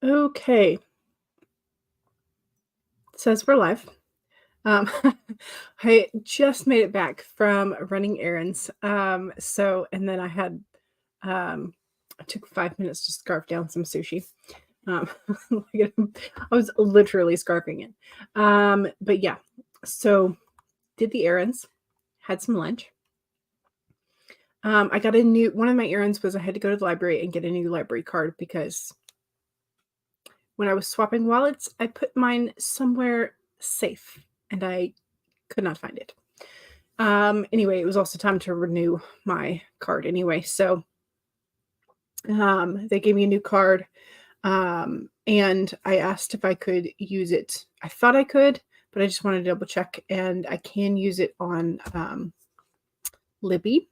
Okay, says we're live. Um, I just made it back from running errands. And then um, I took 5 minutes to scarf down some sushi. Um, like, I was literally scarfing it. But yeah, so did the errands, had some lunch. I got one of my errands was I had to go to the library and get a new library card because when I was swapping wallets, I put mine somewhere safe and I could not find it. Anyway, it was also time to renew my card anyway. So they gave me a new card. And I asked if I could use it. I thought I could, but I just wanted to double check, and I can use it on Libby.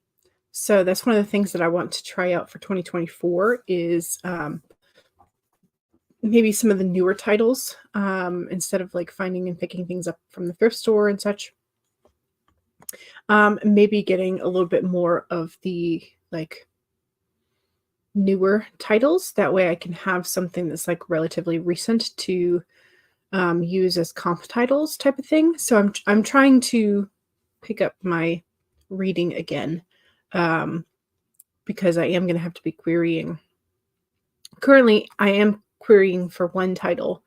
So that's one of the things that I want to try out for 2024 is maybe some of the newer titles, instead of like finding and picking things up from the thrift store and such. Maybe getting a little bit more of the like newer titles. That way I can have something that's like relatively recent to use as comp titles type of thing. So I'm trying to pick up my reading again, because I am going to have to be querying. Currently, I am querying for one title.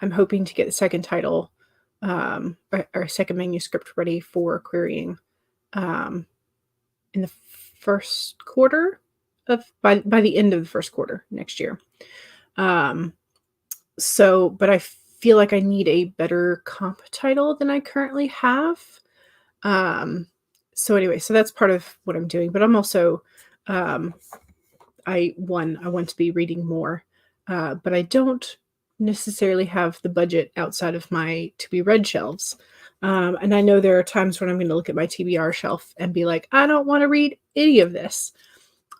I'm hoping to get the second title, or second manuscript ready for querying in the first quarter of by the end of the first quarter next year. But I feel like I need a better comp title than I currently have. So anyway, so that's part of what I'm doing, but I'm also um I want to be reading more, but I don't necessarily have the budget outside of my to be read shelves. And I know there are times when I'm going to look at my TBR shelf and be like, I don't want to read any of this.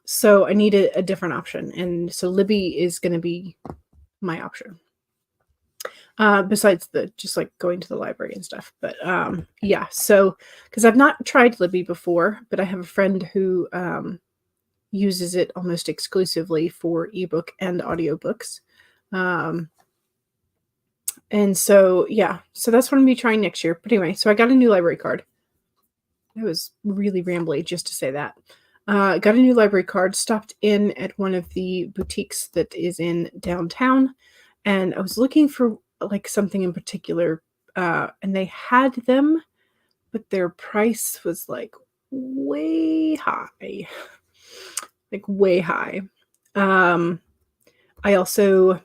So I need a different option. And so Libby is going to be my option. Besides the just like going to the library and stuff. But yeah, so because I've not tried Libby before, but I have a friend who uses it almost exclusively for ebook and audiobooks. Um, and so, yeah, so that's what I'm gonna be trying next year. But anyway, so I got a new library card. It was really rambly just to say that. Got a new library card, stopped in at one of the boutiques that is in downtown, and I was looking for like something in particular, and they had them, but their price was like way high, like way high. Um, I also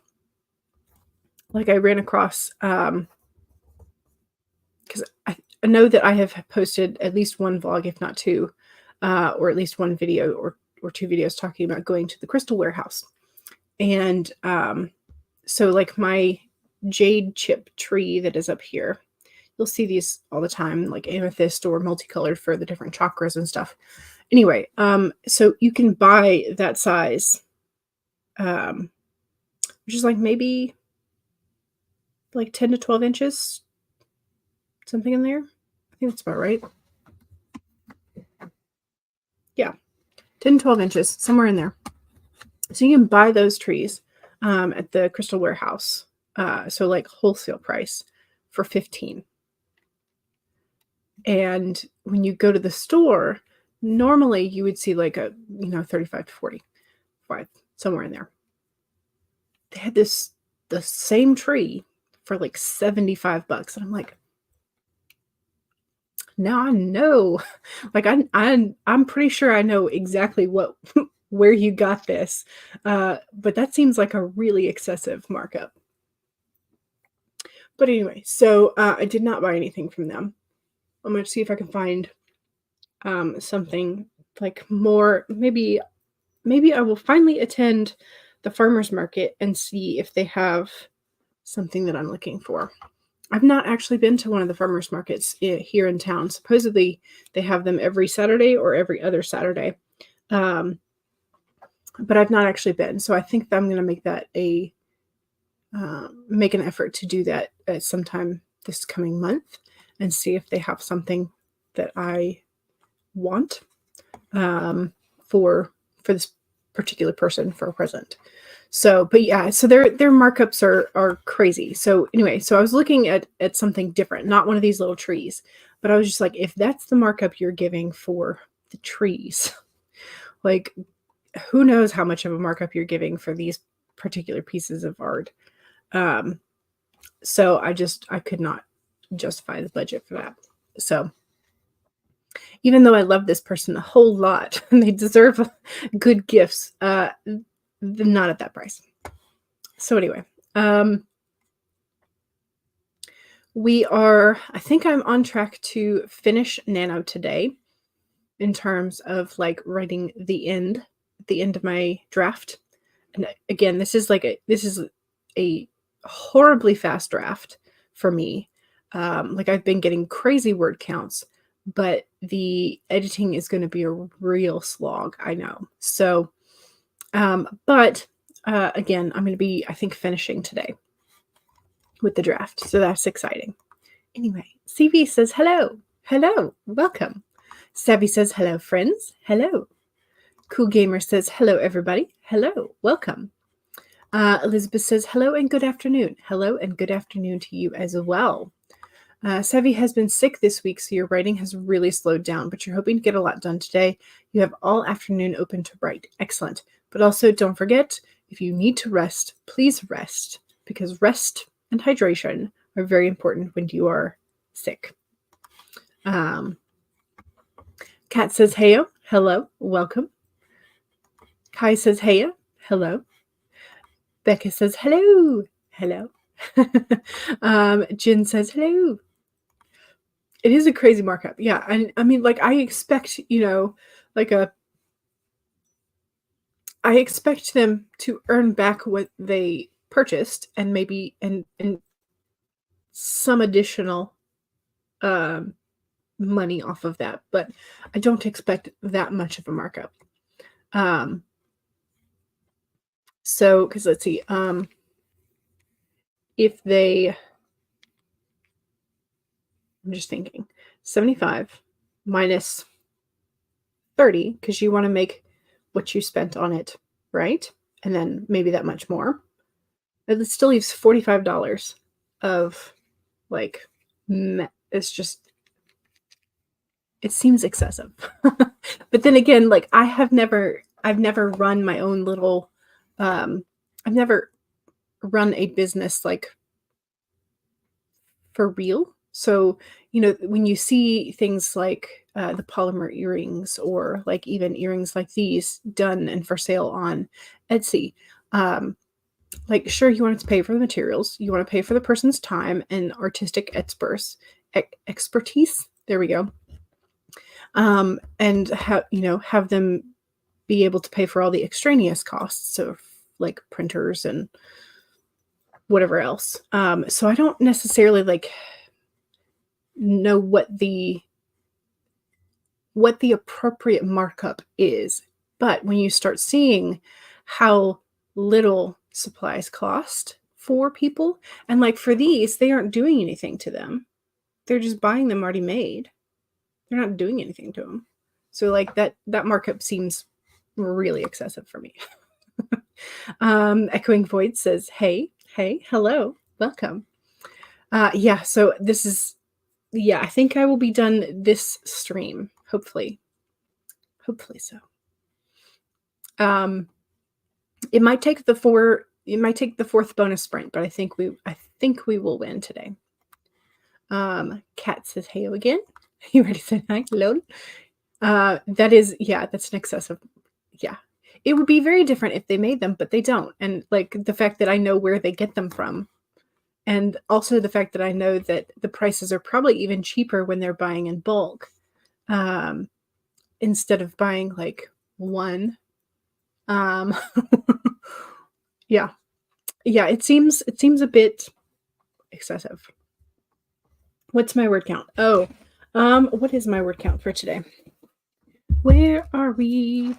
like I ran across because I know that I have posted at least one vlog, if not two, or at least one video or two videos talking about going to the crystal warehouse. And so like my jade chip tree that is up here, you'll see these all the time, like amethyst or multicolored for the different chakras and stuff. Anyway, so you can buy that size, um, which is like maybe like 10 to 12 inches, something in there. I think that's about right. Yeah, 10 to 12 inches, somewhere in there. So you can buy those trees at the crystal warehouse. So like wholesale price for 15. And when you go to the store, normally you would see like a, 35 to 45, somewhere in there. They had the same tree for like $75. And I'm like, now I know. Like I'm pretty sure I know exactly what where you got this. But that seems like a really excessive markup. But anyway, so I did not buy anything from them. I'm going to see if I can find something like more. Maybe I will finally attend the farmers market and see if they have something that I'm looking for. I've not actually been to one of the farmers markets here in town. Supposedly they have them every Saturday or every other Saturday. But I've not actually been. So I think that I'm going to make that make an effort to do that at sometime this coming month and see if they have something that I want for this particular person for a present. So, but yeah, so their markups are crazy. So anyway, so I was looking at something different, not one of these little trees, but I was just like, if that's the markup you're giving for the trees, like who knows how much of a markup you're giving for these particular pieces of art. So I could not justify the budget for that. So even though I love this person a whole lot and they deserve good gifts, not at that price. So anyway, I think I'm on track to finish Nano today in terms of like writing the end of my draft. And again, this is a horribly fast draft for me. Like I've been getting crazy word counts, but the editing is going to be a real slog, I know. So, but again, I'm going to be, I think, finishing today with the draft. So that's exciting. Anyway, CV says hello. Hello. Welcome. Savvy says hello, friends. Hello. Cool Gamer says hello, everybody. Hello. Welcome. Elizabeth says hello and good afternoon. Hello and good afternoon to you as well. Savvy has been sick this week, so your writing has really slowed down, but you're hoping to get a lot done today. You have all afternoon open to write. Excellent. But also don't forget, if you need to rest, please rest, because rest and hydration are very important when you are sick. Kat says heyo. Hello. Welcome. Kai says heyo. Hello. Becca says hello. Hello. Jen says hello. It is a crazy markup. Yeah. And I mean, like, I expect, I expect them to earn back what they purchased and maybe and some additional money off of that, but I don't expect that much of a markup. So, because let's see, if they, I'm just thinking, 75 minus 30, because you want to make what you spent on it, right? And then maybe that much more. It still leaves $45 of like, it's just, it seems excessive. But then again, like I've never run my own little, I've never run a business like for real. So, when you see things like the polymer earrings or like even earrings like these done and for sale on Etsy, like sure, you want to pay for the materials, you want to pay for the person's time and artistic expertise. There we go. And have them be able to pay for all the extraneous costs, so like printers and whatever else. So I don't necessarily like know what the appropriate markup is, but when you start seeing how little supplies cost for people, and like for these, they aren't doing anything to them, they're just buying them already made, they're not doing anything to them, so like that markup seems really excessive for me. Echoing Void says hey, hello, welcome. Yeah, so this is, I think I will be done this stream, hopefully so. It might take the fourth bonus sprint, but I think we will win today. Kat says hello again. You already said hi. Hello. That's an excessive. Yeah, it would be very different if they made them, but they don't. And like the fact that I know where they get them from, and also the fact that I know that the prices are probably even cheaper when they're buying in bulk, instead of buying like one. Yeah, it seems a bit excessive. What's my word count? Oh, what is my word count for today? Where are we?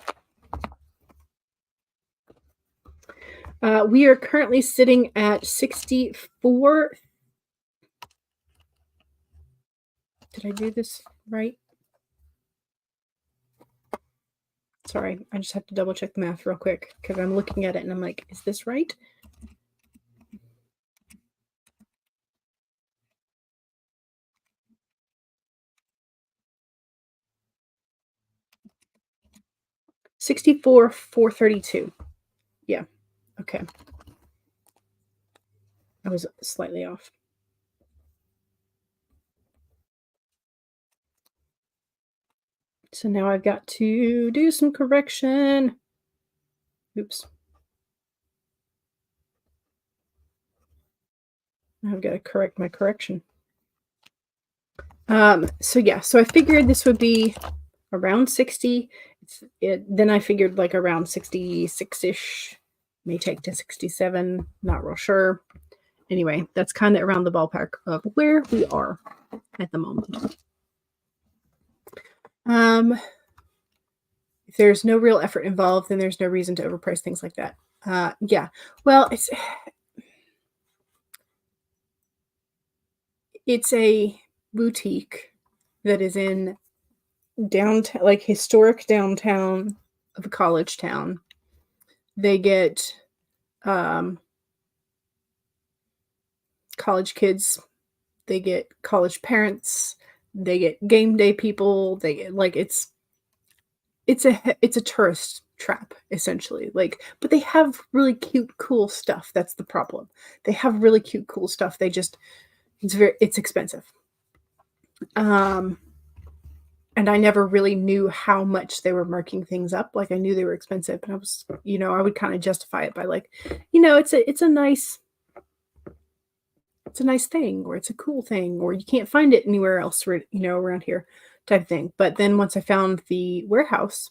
We are currently sitting at 64. Did I do this right? Sorry, I just have to double check the math real quick because I'm looking at it and I'm like, is this right? $64,432. Yeah. Okay. I was slightly off. So now I've got to do some correction. Oops. I've got to correct my correction. So yeah, so I figured this would be around 60. Then I figured like around 66-ish, may take to 67, not real sure. Anyway, that's kind of around the ballpark of where we are at the moment. If there's no real effort involved, then there's no reason to overprice things like that. Yeah, well, it's a boutique that is in downtown, like historic downtown of a college town. They get college kids, they get college parents, they get game day people. They get like it's a tourist trap essentially. Like, but they have really cute, cool stuff. That's the problem. They have really cute, cool stuff. It's expensive. And I never really knew how much they were marking things up. Like I knew they were expensive, but I was, I would kind of justify it by like, it's a nice thing, or it's a cool thing, or you can't find it anywhere else, around here type of thing. But then once I found the warehouse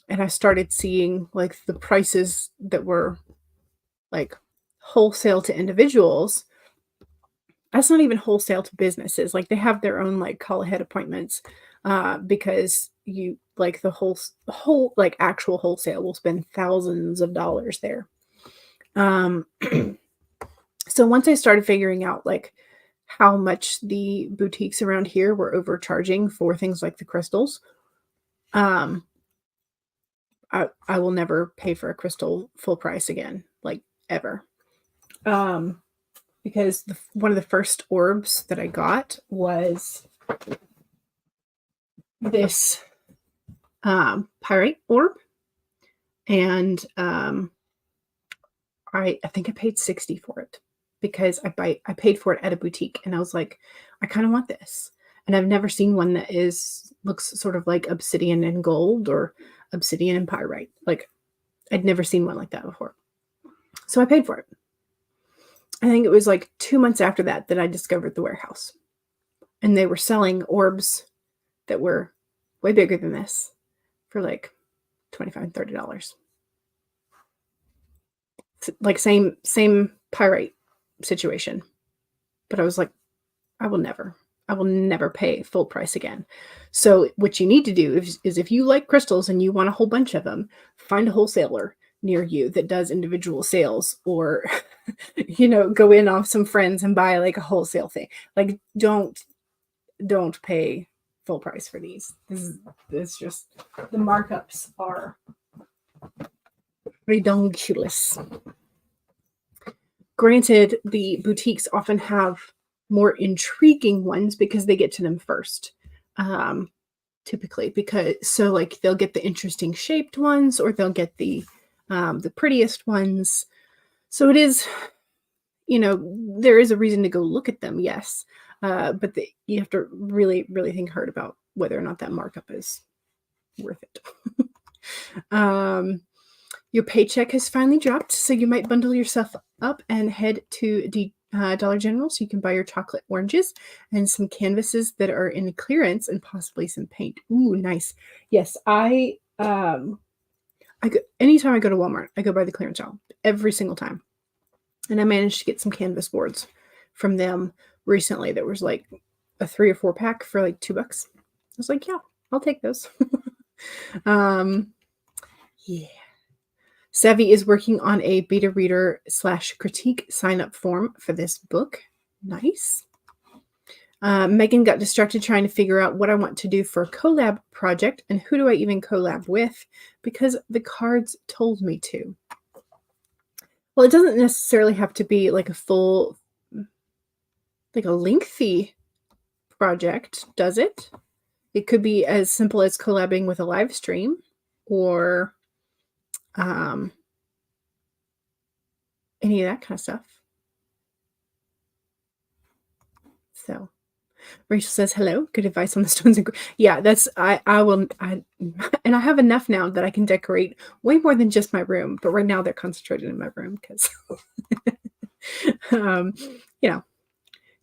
and I started seeing like the prices that were like wholesale to individuals, that's not even wholesale to businesses. Like they have their own like call ahead appointments, because you like the whole like actual wholesale will spend thousands of dollars there. So once I started figuring out like how much the boutiques around here were overcharging for things like the crystals, I will never pay for a crystal full price again, like ever. Because one of the first orbs that I got was this pyrite orb, and I think I paid 60 for it because I paid for it at a boutique, and I was like, I kind of want this, and I've never seen one that looks sort of like obsidian and gold or obsidian and pyrite. Like I'd never seen one like that before, so I paid for it. I think it was like 2 months after that I discovered the warehouse, and they were selling orbs that were way bigger than this for like $25, $30. Like same pyrite situation. But I was like, I will never pay full price again. So what you need to do is if you like crystals and you want a whole bunch of them, find a wholesaler near you that does individual sales, or go in off some friends and buy like a wholesale thing. Like don't pay full price for these. It's just the markups are ridiculous. Granted, the boutiques often have more intriguing ones because they get to them first. Typically, because so like they'll get the interesting shaped ones, or they'll get the prettiest ones. So it is, there is a reason to go look at them, yes. But you have to really, really think hard about whether or not that markup is worth it. Your paycheck has finally dropped, so you might bundle yourself up and head to the Dollar General so you can buy your chocolate oranges and some canvases that are in clearance, and possibly some paint. Ooh, nice. Yes, anytime I go to Walmart, I go by the clearance aisle every single time. And I managed to get some canvas boards from them recently that was like a 3 or 4 pack for like $2. I was like, yeah, I'll take those. Yeah. Savvy is working on a beta reader / critique sign up form for this book. Nice. Megan got distracted trying to figure out what I want to do for a collab project and who do I even collab with because the cards told me to. Well, it doesn't necessarily have to be like a full, like a lengthy project, does it? It could be as simple as collabing with a live stream or any of that kind of stuff. So Rachel says, hello, good advice on the stones and yeah, that's I and I have enough now that I can decorate way more than just my room, but right now they're concentrated in my room because you know,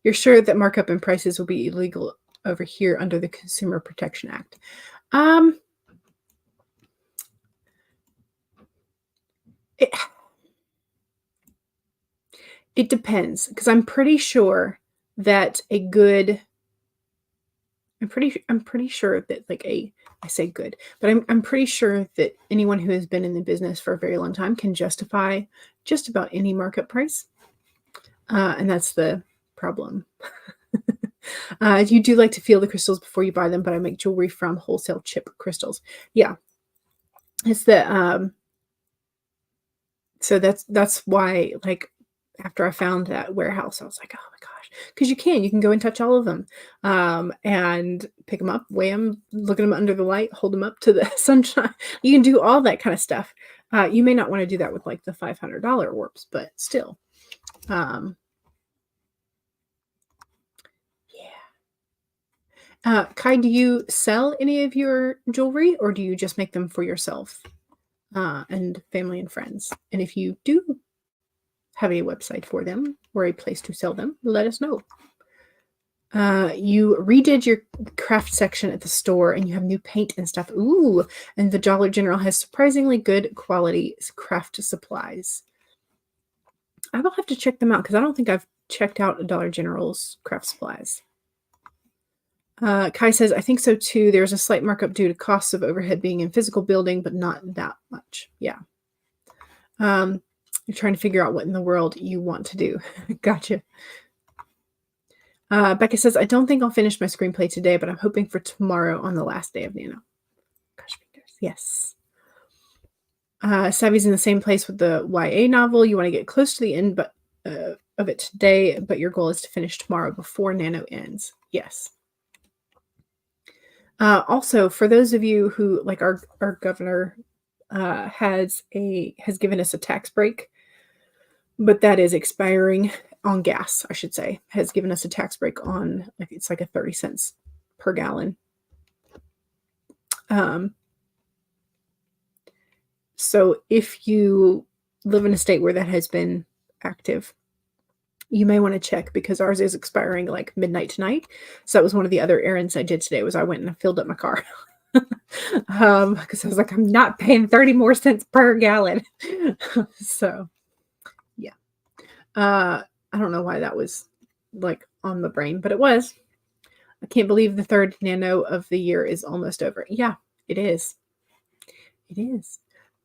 you're sure that markup and prices will be illegal over here under the Consumer Protection Act. It depends because I'm pretty sure that a good I'm pretty sure that I say good, but I'm pretty sure that anyone who has been in the business for a very long time can justify just about any markup price. And that's the problem. You do like to feel the crystals before you buy them, but I make jewelry from wholesale chip crystals. Yeah. It's the so that's why, like, after I found that warehouse, I was like, oh my gosh, because you can go and touch all of them, and pick them up, weigh them, look at them under the light, hold them up to the sunshine. You can do all that kind of stuff. You may not want to do that with like the $500 orbs, but still, yeah. Kai, do you sell any of your jewelry, or do you just make them for yourself and family and friends? And if you do have a website for them or a place to sell them, let us know. You redid your craft section at the store and you have new paint and stuff. Ooh, and the Dollar General has surprisingly good quality craft supplies. I will have to check them out because I don't think I've checked out Dollar General's craft supplies. Kai says, I think so too. There's a slight markup due to costs of overhead being in physical building, but not that much. Yeah. You're trying to figure out what in the world you want to do. Gotcha. Becca says, I don't think I'll finish my screenplay today, but I'm hoping for tomorrow on the last day of Nano. Gosh, yes. Savvy's in the same place with the YA novel. You want to get close to the end of it today, but your goal is to finish tomorrow before Nano ends. Yes. Also, for those of you who, like our governor, has given us a tax break, but that is expiring on gas, I should say, has given us a tax break on, it's like a 30 cents per gallon. So if you live in a state where that has been active, you may want to check because ours is expiring like midnight tonight. So that was one of the other errands I did today was I went and I filled up my car. Because I was like, I'm not paying 30 more cents per gallon. So yeah. I don't know why that was like on the brain, but it was. I can't believe the third Nano of the year is almost over. Yeah, it is. It is.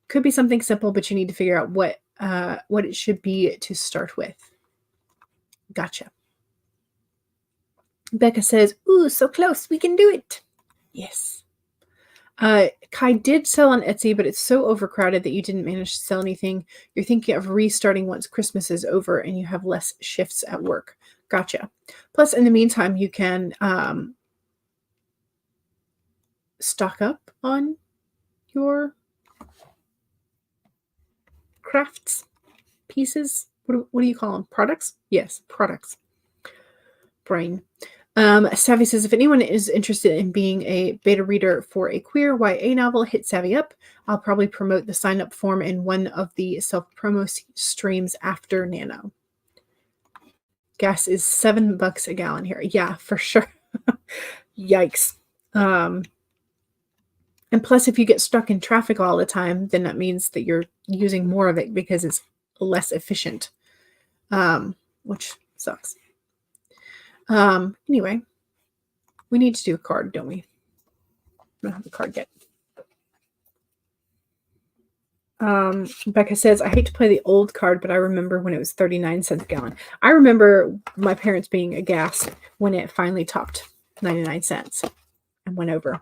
Could be something simple, but you need to figure out what it should be to start with. Gotcha. Becca says, ooh, so close. We can do it. Yes. Kai did sell on Etsy, but it's so overcrowded that you didn't manage to sell anything. You're thinking of restarting once Christmas is over and you have less shifts at work. Gotcha. Plus, in the meantime, you can stock up on your crafts pieces. What do you call them? Products? Yes, products. Brain. Savvy says, if anyone is interested in being a beta reader for a queer YA novel, hit Savvy up. I'll probably promote the sign-up form in one of the self-promo streams after Nano. Gas is $7 a gallon here. Yeah, for sure. Yikes. And plus, if you get stuck in traffic all the time, then that means that you're using more of it because it's less efficient, which sucks. Anyway, we need to do a card, don't we? I don't have the card yet. Becca says, I hate to play the old card, but I remember when it was 39 cents a gallon. I remember my parents being aghast when it finally topped 99 cents and went over.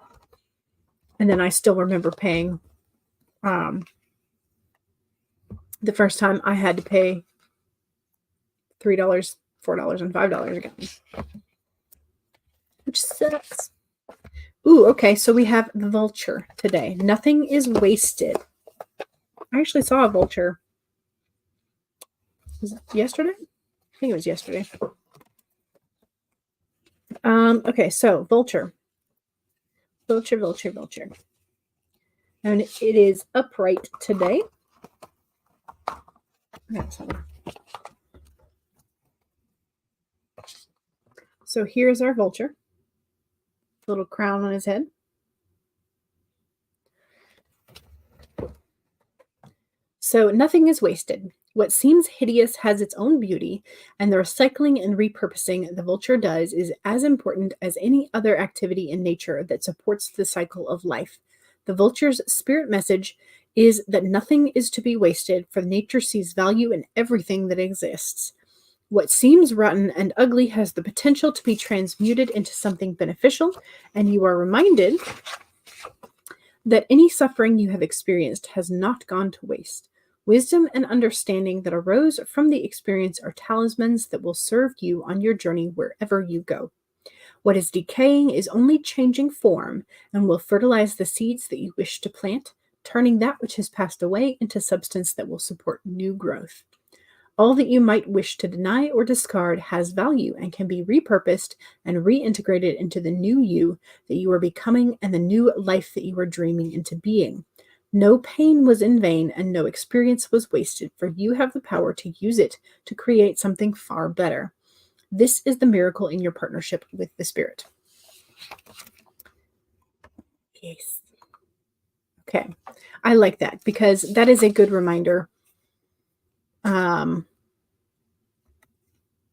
And then I still remember paying the first time I had to pay $3, $4, and $5 a gallon, which sucks. Ooh, okay, so we have the vulture today. Nothing is wasted. I actually saw a vulture. Was it yesterday? I think it was yesterday. Okay, so vulture. Vulture. And it is upright today. So here's our vulture. Little crown on his head. So nothing is wasted. What seems hideous has its own beauty, and the recycling and repurposing the vulture does is as important as any other activity in nature that supports the cycle of life. The vulture's spirit message is that nothing is to be wasted, for nature sees value in everything that exists. What seems rotten and ugly has the potential to be transmuted into something beneficial, and you are reminded that any suffering you have experienced has not gone to waste. Wisdom and understanding that arose from the experience are talismans that will serve you on your journey wherever you go. What is decaying is only changing form and will fertilize the seeds that you wish to plant, turning that which has passed away into substance that will support new growth. All that you might wish to deny or discard has value and can be repurposed and reintegrated into the new you that you are becoming and the new life that you are dreaming into being. No pain was in vain and no experience was wasted, for you have the power to use it to create something far better. This is the miracle in your partnership with the spirit. Yes. Okay. I like that because that is a good reminder.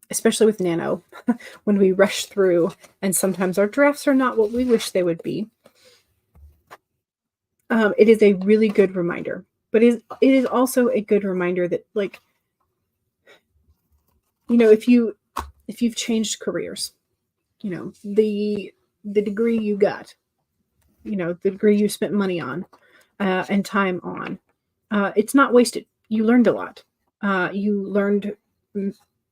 Especially with Nano, when we rush through and sometimes our drafts are not what we wish they would be. It is a really good reminder, but it is also a good reminder that, like, you know, if you've changed careers, you know, the degree you got, you know, the degree you spent money on and time on, it's not wasted. You learned a lot. You learned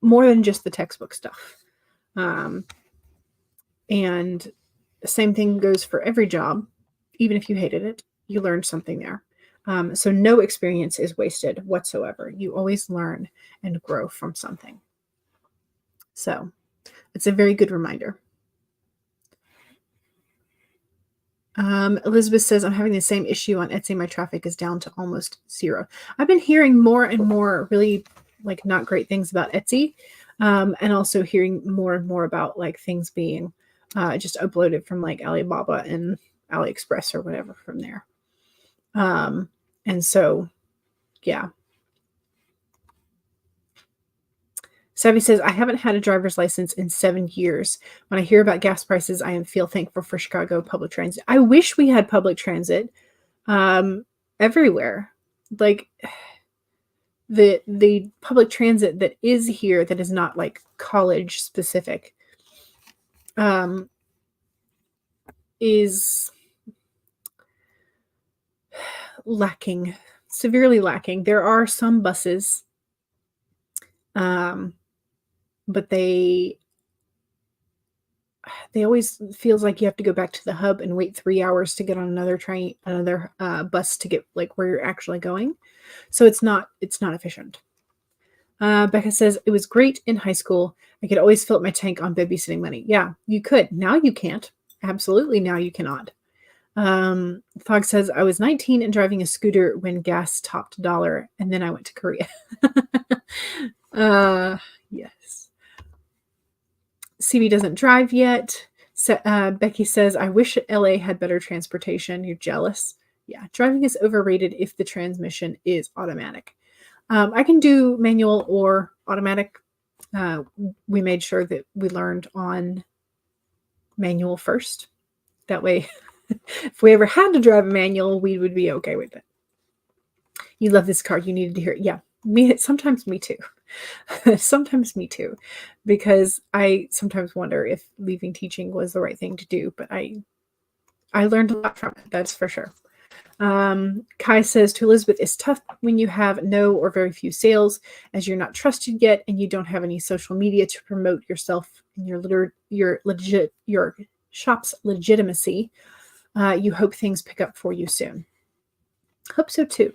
more than just the textbook stuff. And the same thing goes for every job. Even if you hated it, you learned something there. So no experience is wasted whatsoever. You always learn and grow from something. So it's a very good reminder. Elizabeth says, I'm having the same issue on Etsy. My traffic is down to almost 0. I've been hearing more and more really like not great things about Etsy. And also hearing more and more about like things being just uploaded from like Alibaba and AliExpress or whatever from there. And so, yeah. Savvy says, I haven't had a driver's license in 7 years. When I hear about gas prices, I feel thankful for Chicago public transit. I wish we had public transit everywhere. Like the public transit that is here that is not like college specific is lacking, severely lacking. There are some buses, but they always feels like you have to go back to the hub and wait 3 hours to get on another train, another bus to get like where you're actually going. So it's not efficient. Becca says, it was great in high school. I could always fill up my tank on babysitting money. Yeah, you could. Now you can't. Absolutely, now you cannot. Fog says, I was 19 and driving a scooter when gas topped $1, and then I went to Korea. Yes. CB doesn't drive yet. Becky says, I wish LA had better transportation. You're jealous. Yeah, driving is overrated if the transmission is automatic. I can do manual or automatic. We made sure that we learned on manual first. That way, if we ever had to drive a manual, we would be okay with it. You love this card. You needed to hear it. Yeah, sometimes me too. Sometimes me too, because I sometimes wonder if leaving teaching was the right thing to do, but I learned a lot from it, that's for sure. Kai says to Elizabeth, it's tough when you have no or very few sales, as you're not trusted yet and you don't have any social media to promote yourself and your shop's legitimacy. You hope things pick up for you soon. Hope so too.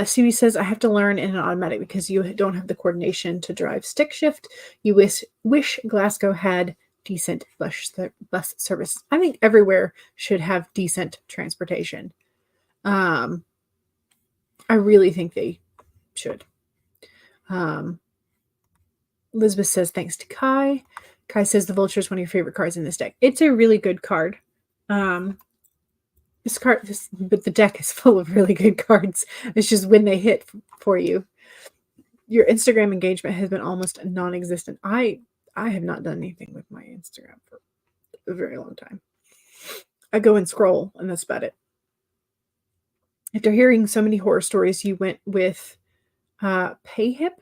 Stevie says, I have to learn in an automatic because you don't have the coordination to drive stick shift. You wish Glasgow had decent bus service. I think everywhere should have decent transportation. I really think they should. Elizabeth says, thanks to Kai. Kai says, the Vulture is one of your favorite cards in this deck. It's a really good card. But the deck is full of really good cards. It's just when they hit for you. Your Instagram engagement has been almost non-existent. I have not done anything with my Instagram for a very long time. I go and scroll, and that's about it. After hearing so many horror stories, you went with PayHip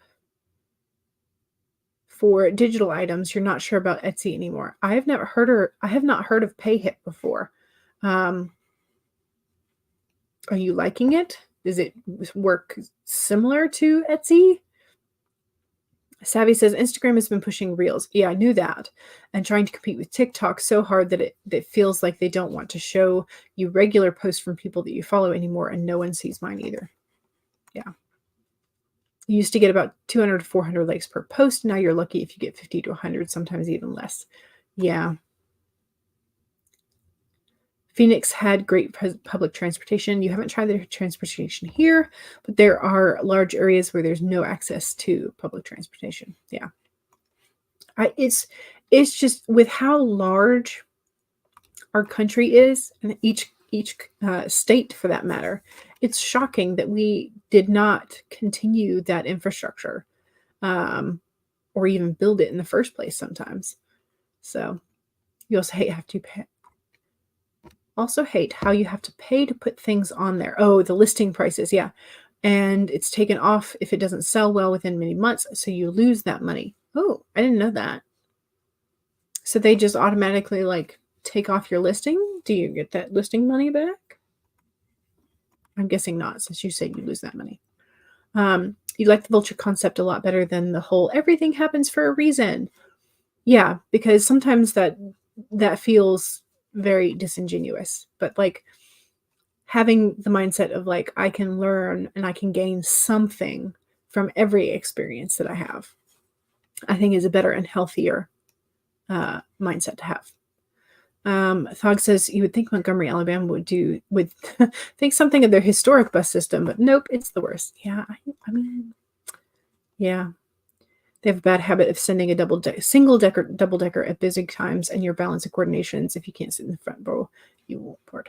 for digital items. You're not sure about Etsy anymore. I have not heard of PayHip before. Are you liking it? Does it work similar to Etsy? Savvy says, Instagram has been pushing Reels. Yeah, I knew that. And trying to compete with TikTok so hard that it feels like they don't want to show you regular posts from people that you follow anymore, and no one sees mine either. Yeah. You used to get about 200 to 400 likes per post. Now you're lucky if you get 50 to 100, sometimes even less. Yeah. Phoenix had great public transportation. You haven't tried the transportation here, but there are large areas where there's no access to public transportation. Yeah. It's just with how large our country is, and each state for that matter, it's shocking that we did not continue that infrastructure or even build it in the first place sometimes. So you also hate how you have to pay to put things on there. Oh, the listing prices. Yeah. And it's taken off if it doesn't sell well within many months. So you lose that money. Oh, I didn't know that. So they just automatically take off your listing. Do you get that listing money back? I'm guessing not, since you said you lose that money. You like the Vulture concept a lot better than the whole everything happens for a reason. Yeah, because sometimes that feels very disingenuous, but having the mindset of I can learn and I can gain something from every experience that I have, I think is a better and healthier mindset to have. Thog says you would think Montgomery, Alabama would think something of their historic bus system, but nope, it's the worst. Yeah, I mean, yeah. They have a bad habit of sending a single-decker double-decker at busy times, and your balance and coordinations, if you can't sit in the front row, you will board.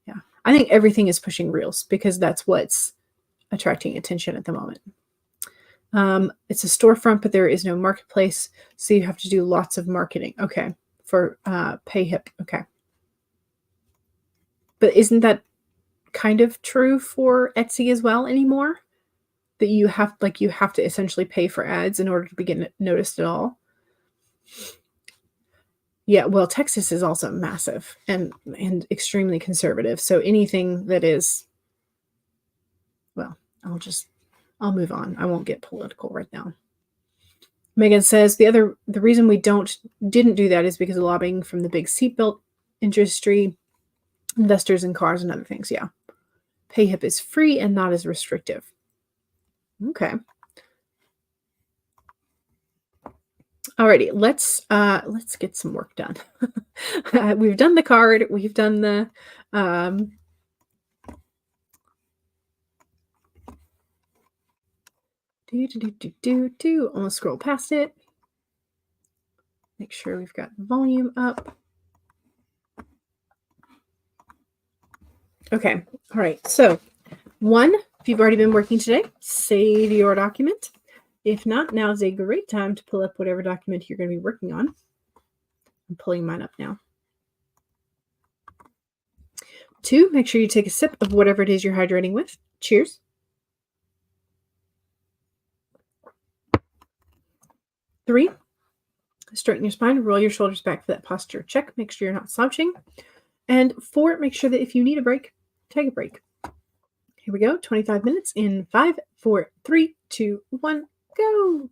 Yeah. I think everything is pushing Reels because that's what's attracting attention at the moment. It's a storefront, but there is no marketplace, so you have to do lots of marketing. Okay. For PayHip. Okay. But isn't that kind of true for Etsy as well anymore? That you have to essentially pay for ads in order to begin noticed at all. Yeah, well, Texas is also massive and extremely conservative. So anything that is, well, I'll move on. I won't get political right now. Megan says the reason we didn't do that is because of lobbying from the big seatbelt industry, investors in cars and other things. Yeah. PayHip is free and not as restrictive. Okay. Alrighty, let's get some work done. We've done the card. We've done the Almost scroll past it. Make sure we've got volume up. Okay. All right. So 1, if you've already been working today, save your document. If not, now is a great time to pull up whatever document you're going to be working on. I'm pulling mine up now. 2, make sure you take a sip of whatever it is you're hydrating with. Cheers. 3, straighten your spine, roll your shoulders back for that posture check. Make sure you're not slouching. And 4, make sure that if you need a break, take a break. Here we go. 25 minutes in 5, 4, 3, 2, 1, go.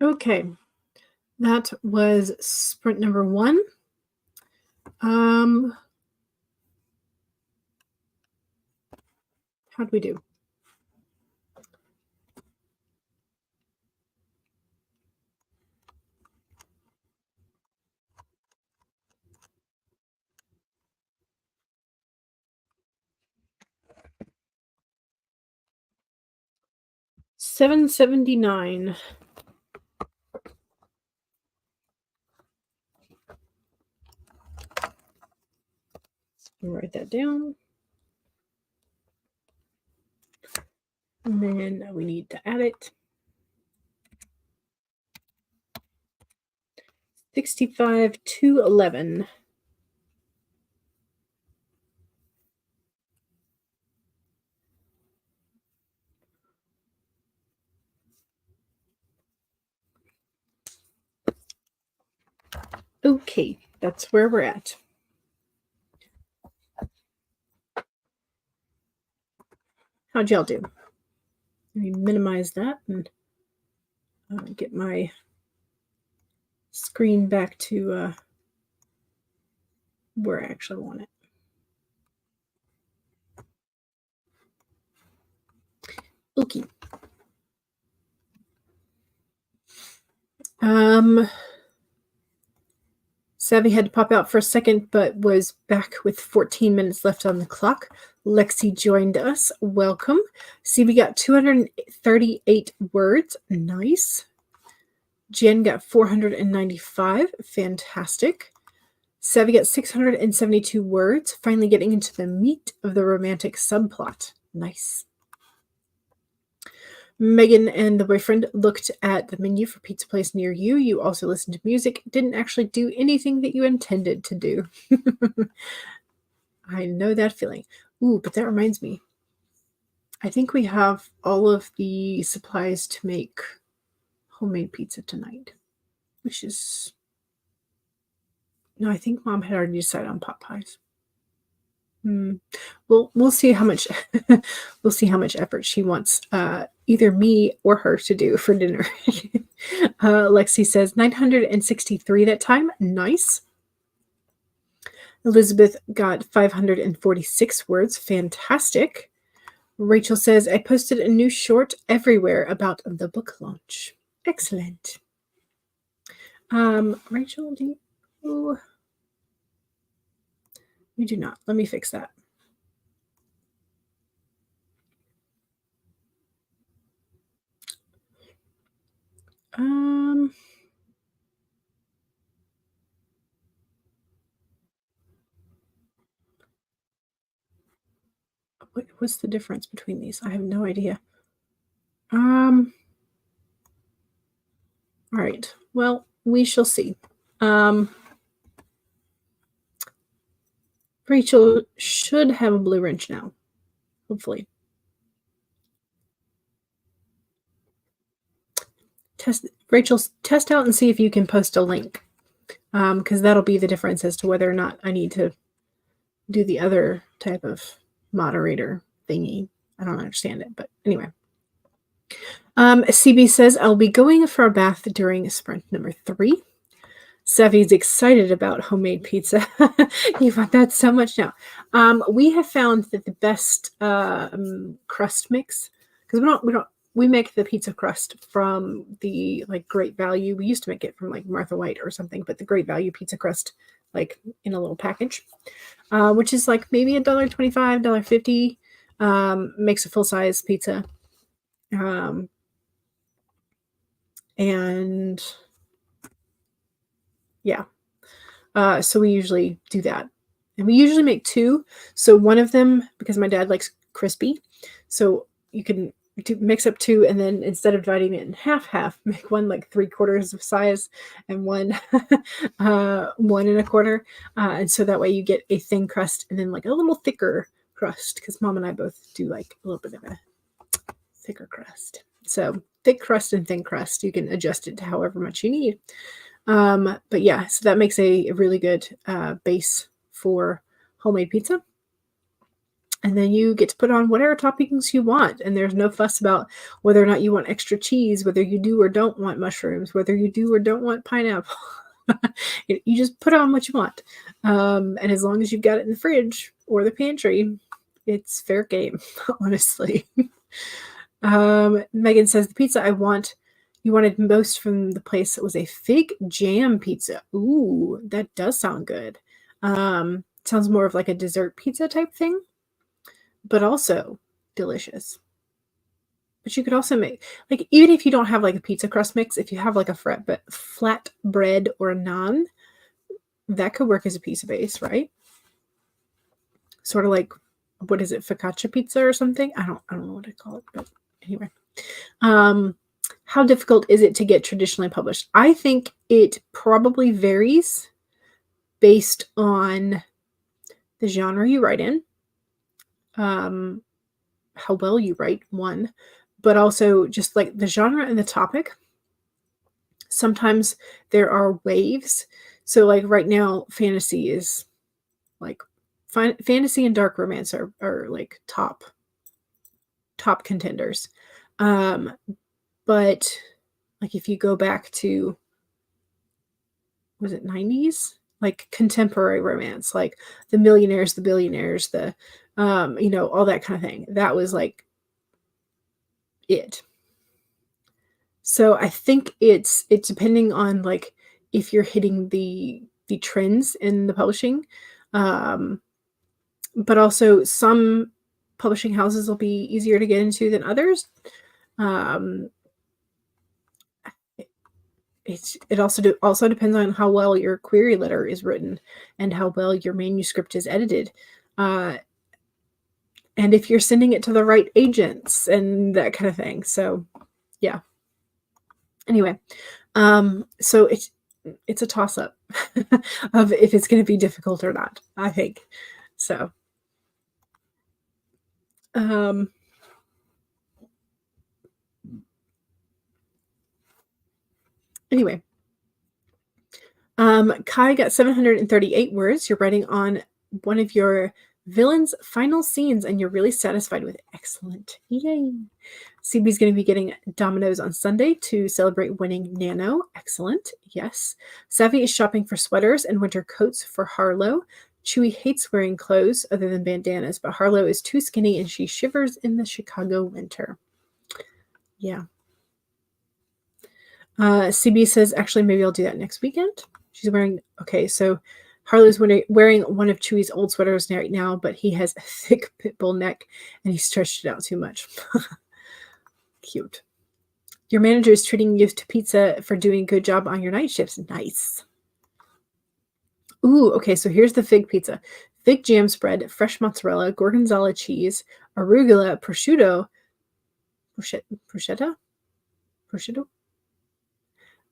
Okay, that was sprint number 1. How'd we do? $7.79. Write that down. And then we need to add it. 65 to 11. Okay, that's where we're at. How'd y'all do? Let me minimize that and get my screen back to where I actually want it. Okay. Savvy had to pop out for a second, but was back with 14 minutes left on the clock. Lexi joined us. Welcome. See, we got 238 words. Nice. Jen got 495. Fantastic. Savvy got 672 words. Finally getting into the meat of the romantic subplot. Nice. Megan and the boyfriend looked at the menu for pizza place near you. You also listened to music. Didn't actually do anything that you intended to do. I know that feeling. Ooh, but that reminds me. I think we have all of the supplies to make homemade pizza tonight, which is... No, I think Mom had already decided on pot pies. We'll see how much we'll see how much effort she wants either me or her to do for dinner. Lexi says 963 that time. Nice. Elizabeth got 546 words. Fantastic. Rachel says, I posted a new short everywhere about the book launch. Excellent. Rachel, do you... You do not. Let me fix that. What's the difference between these? I have no idea. All right. Well, we shall see. Rachel should have a blue wrench now, hopefully. Rachel's test out and see if you can post a link, because that'll be the difference as to whether or not I need to do the other type of moderator thingy. I don't understand it, but anyway. CB says, I'll be going for a bath during sprint number 3. Savvy's excited about homemade pizza. You want that so much now. We have found that the best crust mix, because we make the pizza crust from the Great Value. We used to make it from Martha White or something, but the Great Value pizza crust, in a little package, which is maybe $1.25, $1.50, makes a full size pizza. And yeah, so we usually do that, and we usually make 2. So one of them, because my dad likes crispy, so you can mix up 2, and then instead of dividing it in half, make one 3/4 of size and one 1 1/4, and so that way you get a thin crust and then a little thicker crust, because Mom and I both do a little bit of a thicker crust. So thick crust and thin crust, you can adjust it to however much you need. But yeah, so that makes a really good base for homemade pizza. And then you get to put on whatever toppings you want. And there's no fuss about whether or not you want extra cheese, whether you do or don't want mushrooms, whether you do or don't want pineapple. You just put on what you want. And as long as you've got it in the fridge or the pantry, it's fair game, honestly. Megan says, the pizza you wanted most from the place was a fig jam pizza. Ooh, that does sound good. Sounds more of like a dessert pizza type thing, but also delicious. But you could also make, like, even if you don't have like a pizza crust mix, if you have like a flat bread or a naan, that could work as a pizza base, right? Sort of like, what is it, focaccia pizza or something? I don't know what to call it, but anyway. How difficult is it to get traditionally published? I think it probably varies based on the genre you write in, how well you write, one, but also just like the genre and the topic. Sometimes there are waves. So like right now, fantasy is like fantasy and dark romance are like top contenders. But like if you go back to, was it 90s? Like contemporary romance, like the millionaires, the billionaires, the all that kind of thing. That was like it. So I think it's depending on like if you're hitting the trends in the publishing. But also some publishing houses will be easier to get into than others. It also depends on how well your query letter is written and how well your manuscript is edited. And if you're sending it to the right agents and that kind of thing. So yeah. Anyway, so it's a toss-up of if it's going to be difficult or not, I think. So anyway, Kai got 738 words. You're writing on one of your villain's final scenes and you're really satisfied with it. Excellent. Yay. CB's going to be getting Domino's on Sunday to celebrate winning Nano. Excellent. Yes. Savvy is shopping for sweaters and winter coats for Harlow. Chewy hates wearing clothes other than bandanas, but Harlow is too skinny and she shivers in the Chicago winter. Yeah. CB says, actually, maybe I'll do that next weekend. She's wearing, okay, so Harlow's wearing one of Chewy's old sweaters right now, but he has a thick pit bull neck and he stretched it out too much. Cute. Your manager is treating you to pizza for doing a good job on your night shifts. Nice. Ooh, okay, so here's the fig pizza. Fig jam spread, fresh mozzarella, gorgonzola cheese, arugula, prosciutto,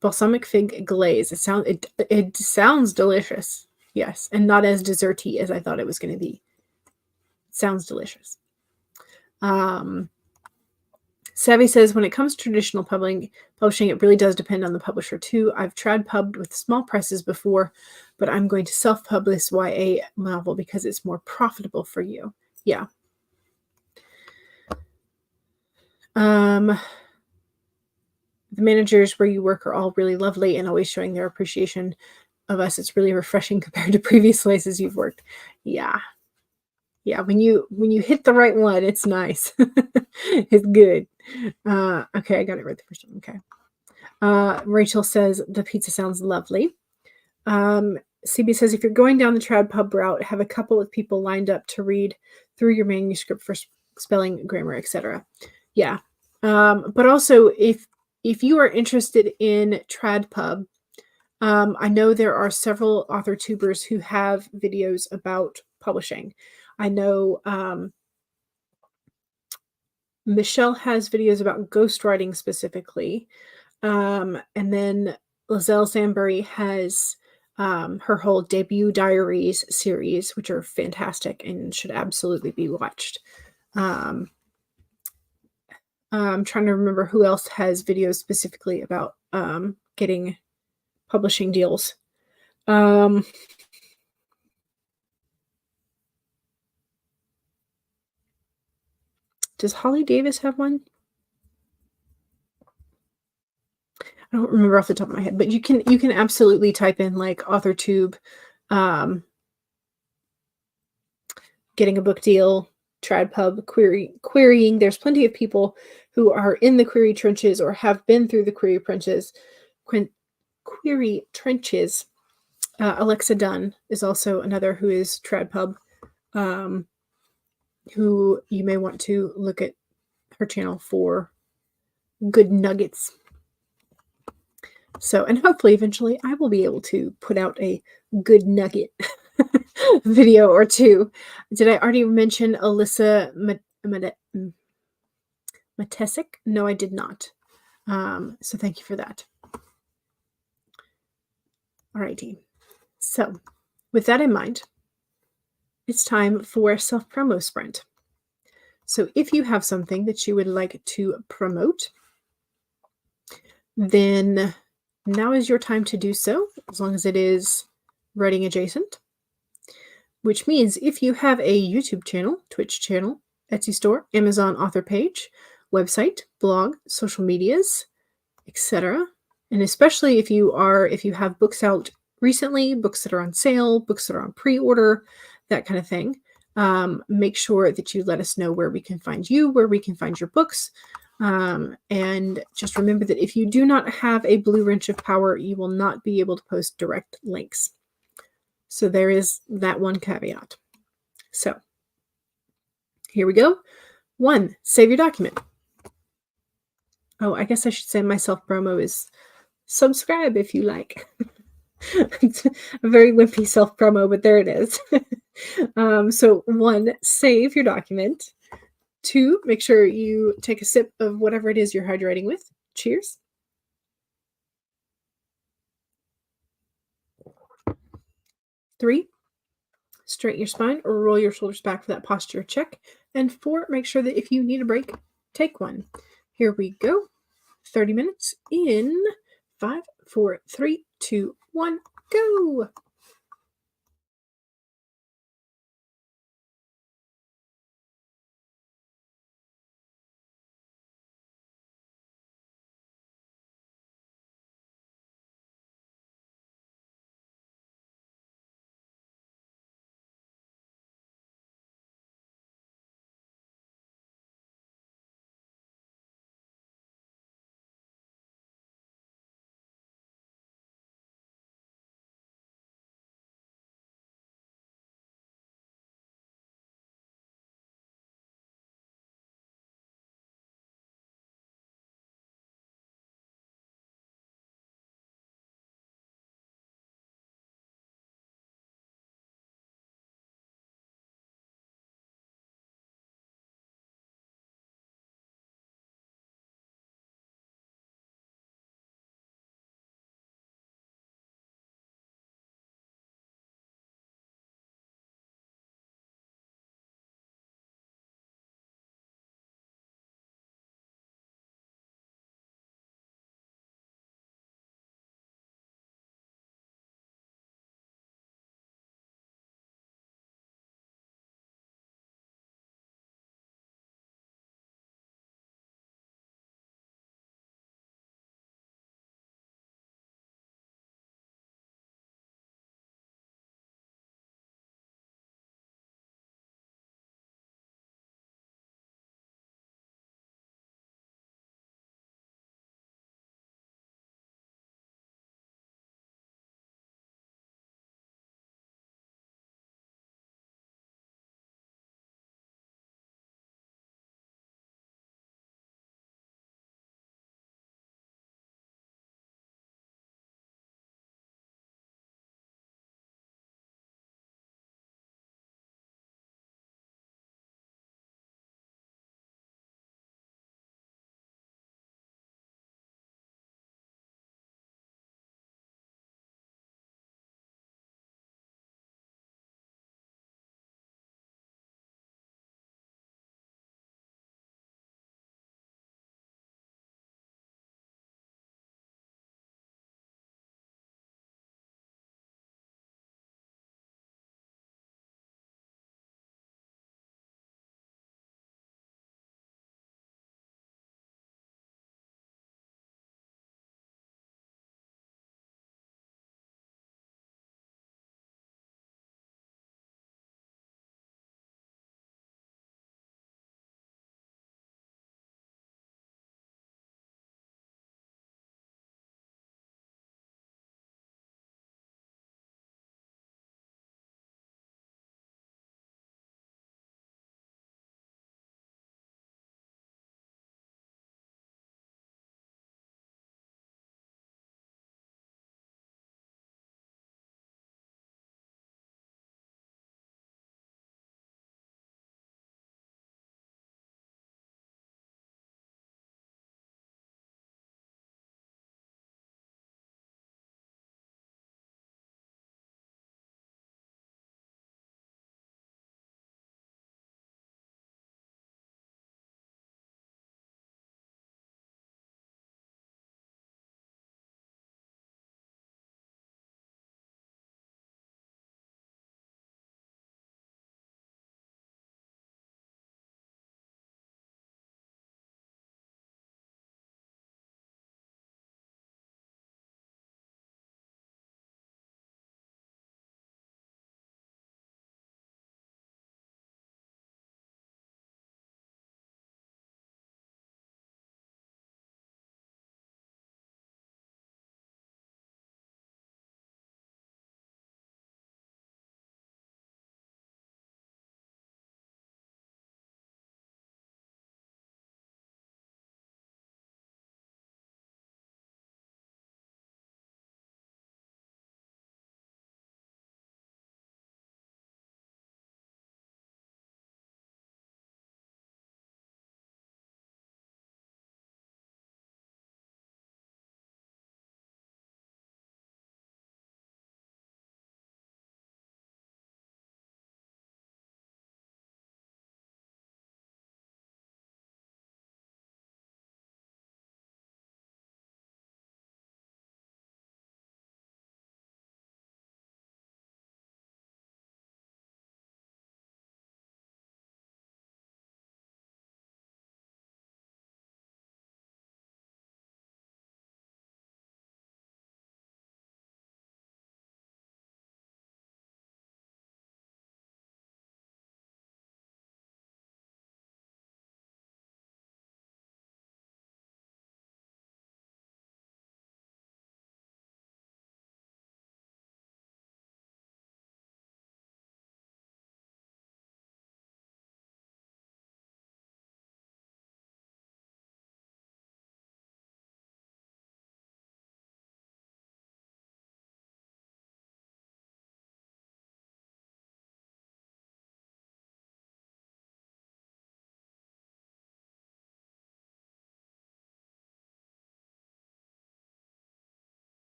balsamic fig glaze. It sounds delicious. Yes, and not as desserty as I thought it was going to be. It sounds delicious. Savvy says, when it comes to traditional publishing, it really does depend on the publisher too. I've tried pubbed with small presses before, but I'm going to self-publish YA novel because it's more profitable for you. Yeah. The managers where you work are all really lovely and always showing their appreciation of us. It's really refreshing compared to previous places you've worked. Yeah. Yeah, when you hit the right one, it's nice. It's good. Okay, I got it right the first time. Okay. Rachel says the pizza sounds lovely. CB says if you're going down the trad pub route, have a couple of people lined up to read through your manuscript for spelling, grammar, etc. Yeah. But also if you are interested in trad pub, I know there are several author tubers who have videos about publishing. I know Michelle has videos about ghostwriting specifically. And then Lizelle Sambury has her whole debut diaries series, which are fantastic and should absolutely be watched. I'm trying to remember who else has videos specifically about getting publishing deals. Does Holly Davis have one? I don't remember off the top of my head, but you can absolutely type in like AuthorTube, um, getting a book deal, TradPub, querying. There's plenty of people who are in the query trenches or have been through the query trenches. Alexa Dunn is also another who is TradPub, um, who you may want to look at her channel for good nuggets. So, and hopefully eventually I will be able to put out a good nugget video or two. Did I already mention Alyssa Matesic? No, I did not. So thank you for that. Alrighty. So with that in mind, it's time for a self-promo sprint. So if you have something that you would like to promote, then now is your time to do so, as long as it is writing adjacent. Which means if you have a YouTube channel, Twitch channel, Etsy store, Amazon author page, website, blog, social medias, etc., and especially if you have books out recently, books that are on sale, books that are on pre-order, that kind of thing, make sure that you let us know where we can find you, where we can find your books. And just remember that if you do not have a blue wrench of power, you will not be able to post direct links. So there is that one caveat. So here we go. 1, save your document. Oh, I guess I should say my self-promo is subscribe if you like. It's a very wimpy self-promo, but there it is. So 1, save your document. 2, make sure you take a sip of whatever it is you're hydrating with. Cheers. 3, straighten your spine or roll your shoulders back for that posture check. And 4, make sure that if you need a break, take one. Here we go. 30 minutes in 5, 4, 3, 2, 1, go.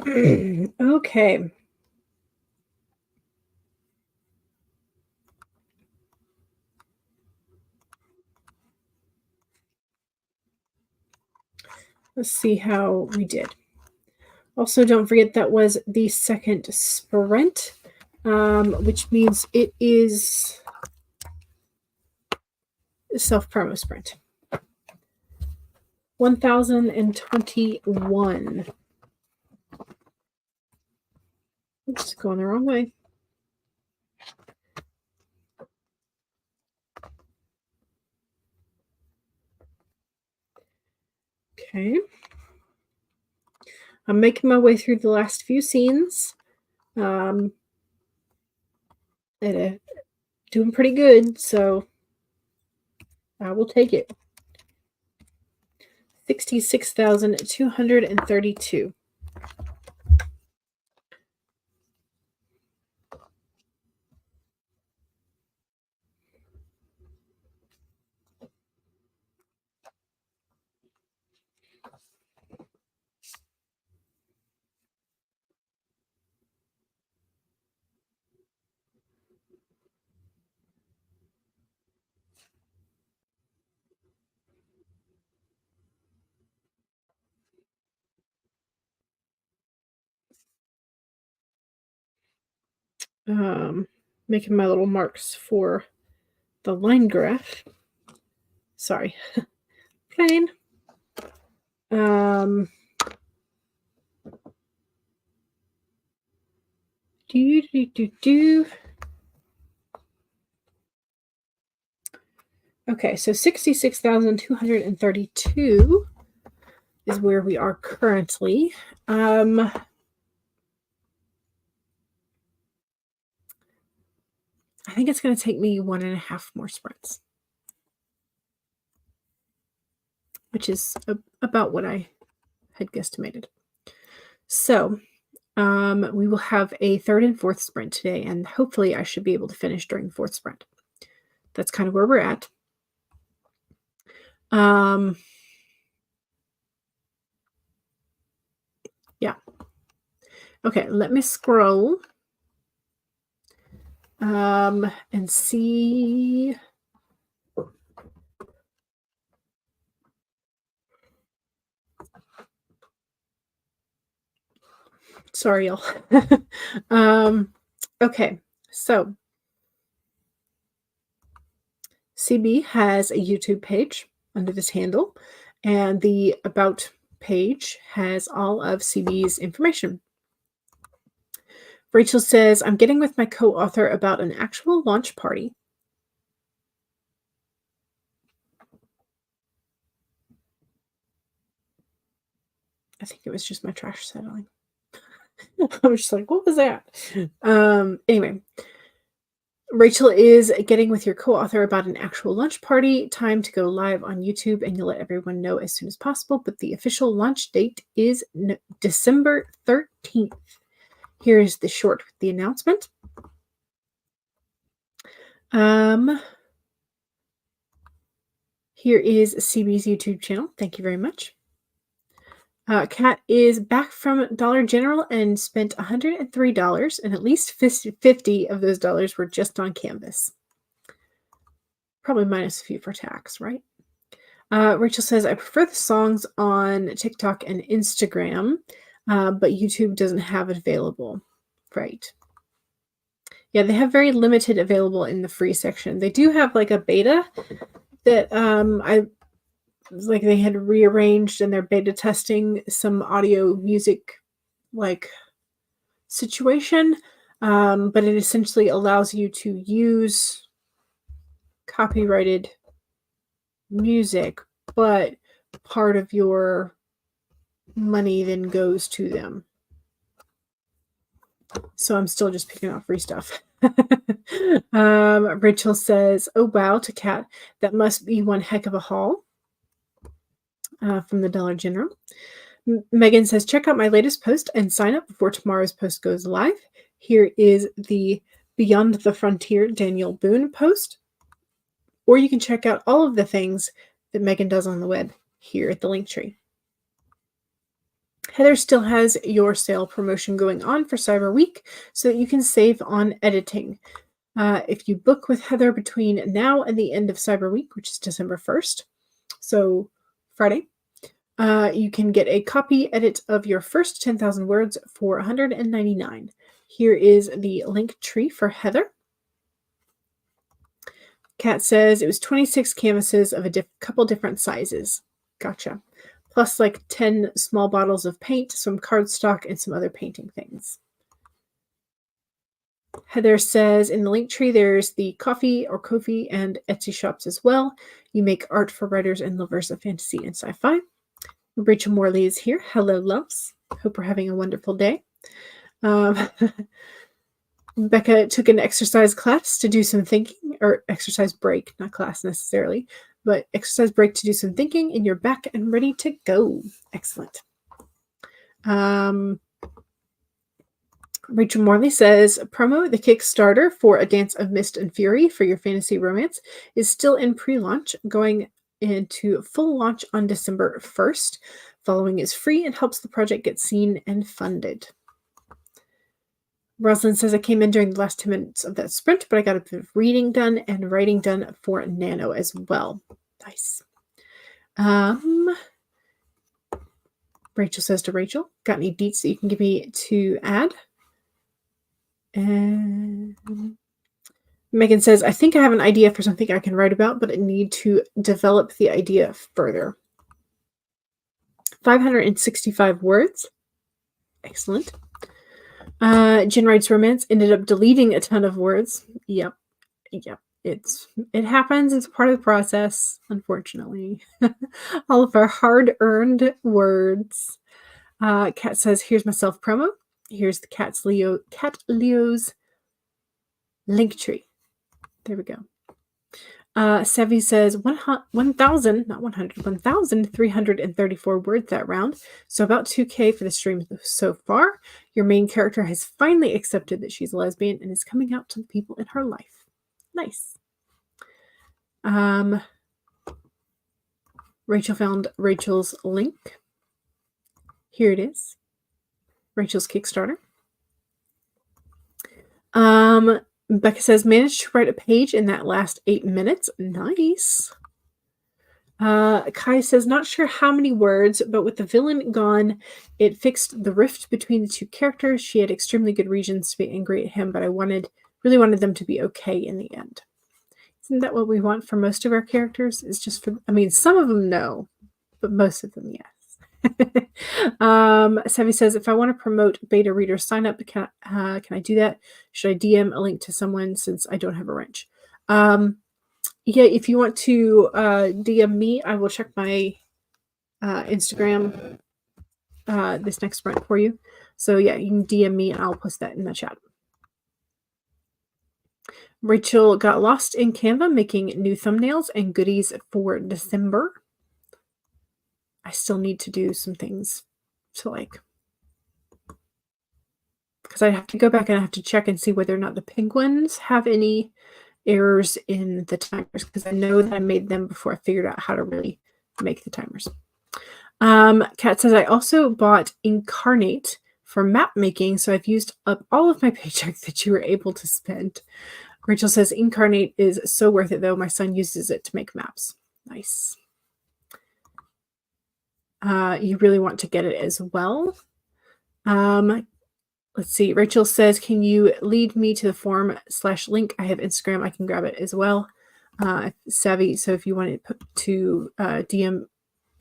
Okay. Let's see how we did. Also, don't forget that was the second sprint, which means it is self-promo sprint. 1021. Oops, going the wrong way. Okay. I'm making my way through the last few scenes. And, doing pretty good, so I will take it. 66,232. Making my little marks for the line graph. Sorry. Plain. Do. Okay, so 66,232 is where we are currently. I think it's going to take me 1.5 more sprints, which is about what I had guesstimated. So we will have a third and fourth sprint today, and hopefully I should be able to finish during the fourth sprint. That's kind of where we're at. Yeah. Okay, let me scroll and see. Sorry, y'all. Okay, so CB has a YouTube page under this handle, and the About page has all of CB's information. Rachel says, I'm getting with my co-author about an actual launch party. I think it was just my trash settling. I was just like, what was that? Anyway, Rachel is getting with your co-author about an actual launch party. Time to go live on YouTube, and you'll let everyone know as soon as possible. But the official launch date is December 13th. Here is the short with the announcement. Here is CB's YouTube channel. Thank you very much. Kat is back from Dollar General and spent $103, and at least 50 of those dollars were just on Canvas. Probably minus a few for tax, right? Rachel says, I prefer the songs on TikTok and Instagram, but YouTube doesn't have it available. Right. Yeah, they have very limited available in the free section. They do have like a beta that they had rearranged, and they're beta testing some audio music like situation, but it essentially allows you to use copyrighted music, but part of your money then goes to them. So I'm still just picking out free stuff. Rachel says, oh wow, to Kat, that must be one heck of a haul. From the Dollar General. Megan says, check out my latest post and sign up before tomorrow's post goes live. Here is the Beyond the Frontier Daniel Boone post. Or you can check out all of the things that Megan does on the web here at the link tree. Heather still has your sale promotion going on for Cyber Week so that you can save on editing. If you book with Heather between now and the end of Cyber Week, which is December 1st, so Friday, you can get a copy edit of your first 10,000 words for $199. Here is the link tree for Heather. Kat says it was 26 canvases of a couple different sizes. Gotcha. Plus like 10 small bottles of paint, some cardstock, and some other painting things. Heather says in the link tree there's the coffee or Ko-fi and Etsy shops as well. You make art for writers and lovers of fantasy and sci-fi. Rachel Morley is here. Hello, loves. Hope we're having a wonderful day. Becca took an exercise class to do some thinking, or exercise break, not class necessarily, but exercise break to do some thinking, and you're back and ready to go. Excellent. Rachel Morley says, promo, the Kickstarter for A Dance of Mist and Fury for your fantasy romance is still in pre-launch, going into full launch on December 1st. Following is free and helps the project get seen and funded. Rosalind says, I came in during the last 10 minutes of that sprint, but I got a bit of reading done and writing done for Nano as well. Nice. Rachel says to Rachel, got any deets that you can give me to add? And Megan says, I think I have an idea for something I can write about, but I need to develop the idea further. 565 words. Excellent. Jen writes romance, ended up deleting a ton of words. Yep. It happens. It's part of the process, unfortunately. All of our hard-earned words. Kat says, here's my self-promo. Here's the Cat Leo's link tree. There we go. Sevi says 1,000, not 100, 1,334 words that round. So about 2K for the stream so far. Your main character has finally accepted that she's a lesbian and is coming out to the people in her life. Nice. Rachel found Rachel's link. Here it is. Rachel's Kickstarter. Becca says, managed to write a page in that last 8 minutes. Nice. Kai says, not sure how many words, but with the villain gone, it fixed the rift between the two characters. She had extremely good reasons to be angry at him, but I really wanted them to be okay in the end. Isn't that what we want for most of our characters? Is just for, some of them no, but most of them yes. Sevi says, if I want to promote beta reader sign up, can I do that? Should I DM a link to someone since I don't have a wrench? Yeah, if you want to DM me, I will check my Instagram this next sprint for you. So yeah, you can DM me and I'll post that in the chat. Rachel got lost in Canva making new thumbnails and goodies for December. I still need to do some things to because I have to go back and I have to check and see whether or not the penguins have any errors in the timers, because I know that I made them before I figured out how to really make the timers. Kat says, I also bought Incarnate for map making, so I've used up all of my paycheck that you were able to spend. Rachel says, Incarnate is so worth it, though. My son uses it to make maps. Nice. You really want to get it as well. Let's see. Rachel says, can you lead me to the form/link? I have Instagram. I can grab it as well. Savvy. So if you want to DM,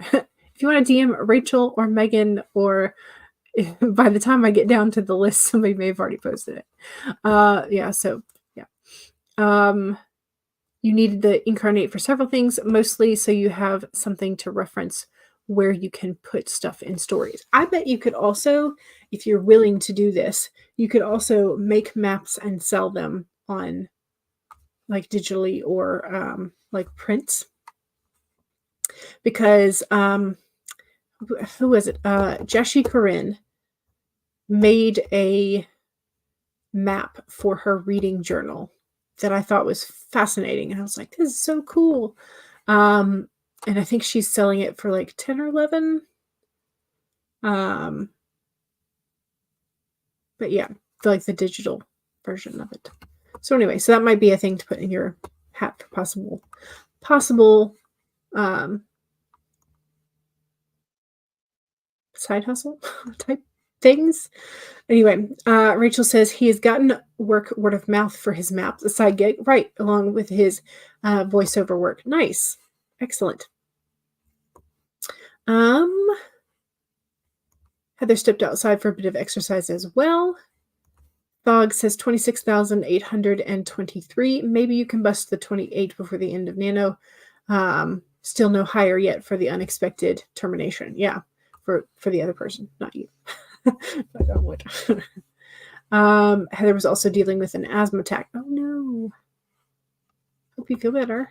if you want to DM Rachel or Megan, or by the time I get down to the list, somebody may have already posted it. Yeah. So yeah. You needed the Incarnate for several things, mostly so you have something to reference where you can put stuff in stories. I bet you could also, if you're willing to do this, you could also make maps and sell them on digitally or prints. Because who was it? Jashi Corinne made a map for her reading journal that I thought was fascinating. And I was like, this is so cool. And I think she's selling it for 10 or 11. Um, but yeah, like the digital version of it. So anyway, so that might be a thing to put in your hat for possible um, side hustle type things. Anyway, Rachel says he has gotten work word of mouth for his maps, a side gig, right, along with his voiceover work. Nice. Excellent. Um, Heather stepped outside for a bit of exercise as well. Thog says 26,823. Maybe you can bust the 28 before the end of Nano. Still no higher yet for the unexpected termination. Yeah, for the other person, not you. But I would. Heather was also dealing with an asthma attack. Oh no. Hope you feel better.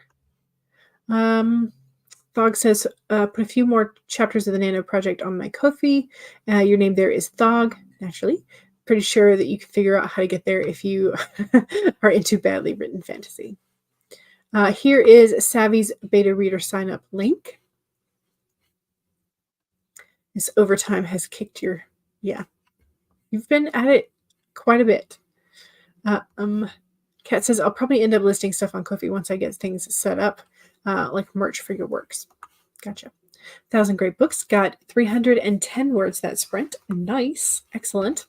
Thog says, put a few more chapters of the Nano Project on my Ko-fi. Your name there is Thog, naturally. Pretty sure that you can figure out how to get there if you are into badly written fantasy. Here is Savvy's beta reader sign up link. This overtime has kicked your, yeah. You've been at it quite a bit. Kat says, I'll probably end up listing stuff on Ko-fi once I get things set up, like merch for your works. Gotcha. 1,000 Great Books got 310 words that sprint. Nice. Excellent.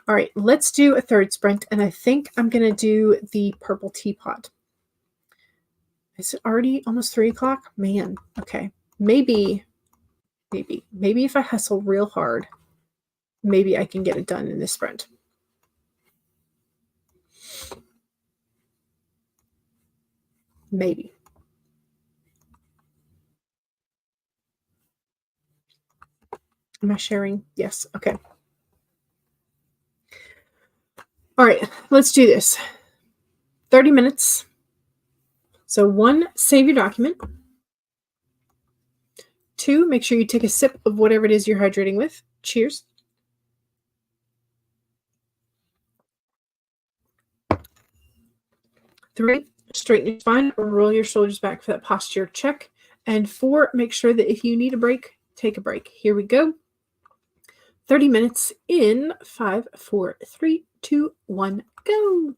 All right, let's do a third sprint, and I think I'm going to do the purple teapot. Is it already almost 3 o'clock? Man, okay. Maybe if I hustle real hard, maybe I can get it done in this sprint. Maybe. Am I sharing? Yes. Okay. All right, let's do this. 30 minutes. So 1, save your document. 2, make sure you take a sip of whatever it is you're hydrating with. Cheers. 3, straighten your spine or roll your shoulders back for that posture check. And 4, make sure that if you need a break, take a break. Here we go. 30 minutes in 5, 4, 3, 2, 1, go.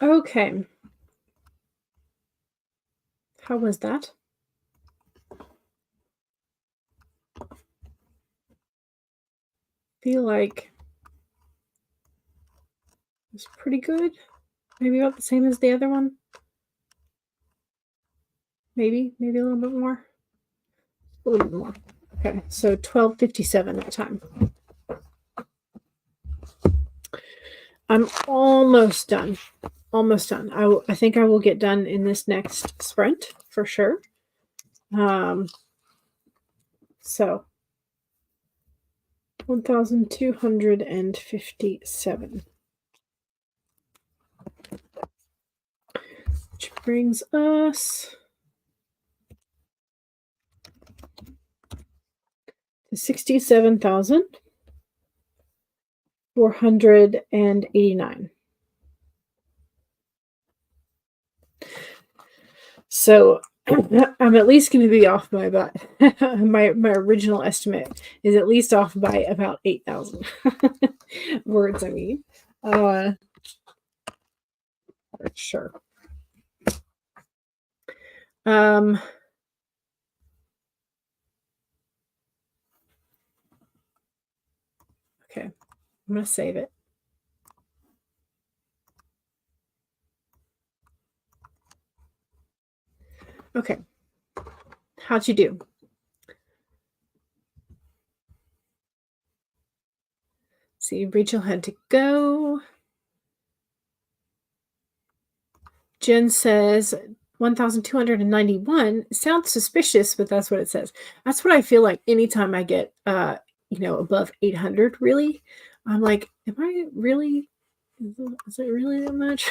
Okay. How was that? Feel like it's pretty good. Maybe about the same as the other one. Maybe a little bit more. A little bit more. Okay, so 12:57 that time. I'm almost done. Almost done. I think I will get done in this next sprint for sure. So 1,257. Which brings us to 67,489. So I'm at least going to be off by about my original estimate is at least off by about 8,000 words. I mean, sure. Okay, I'm going to save it. Okay, how'd you do? See, Rachel had to go. Jen says 1,291 sounds suspicious, but that's what it says. That's what I feel like anytime I get, above 800, really. I'm like, am I really, is it really that much?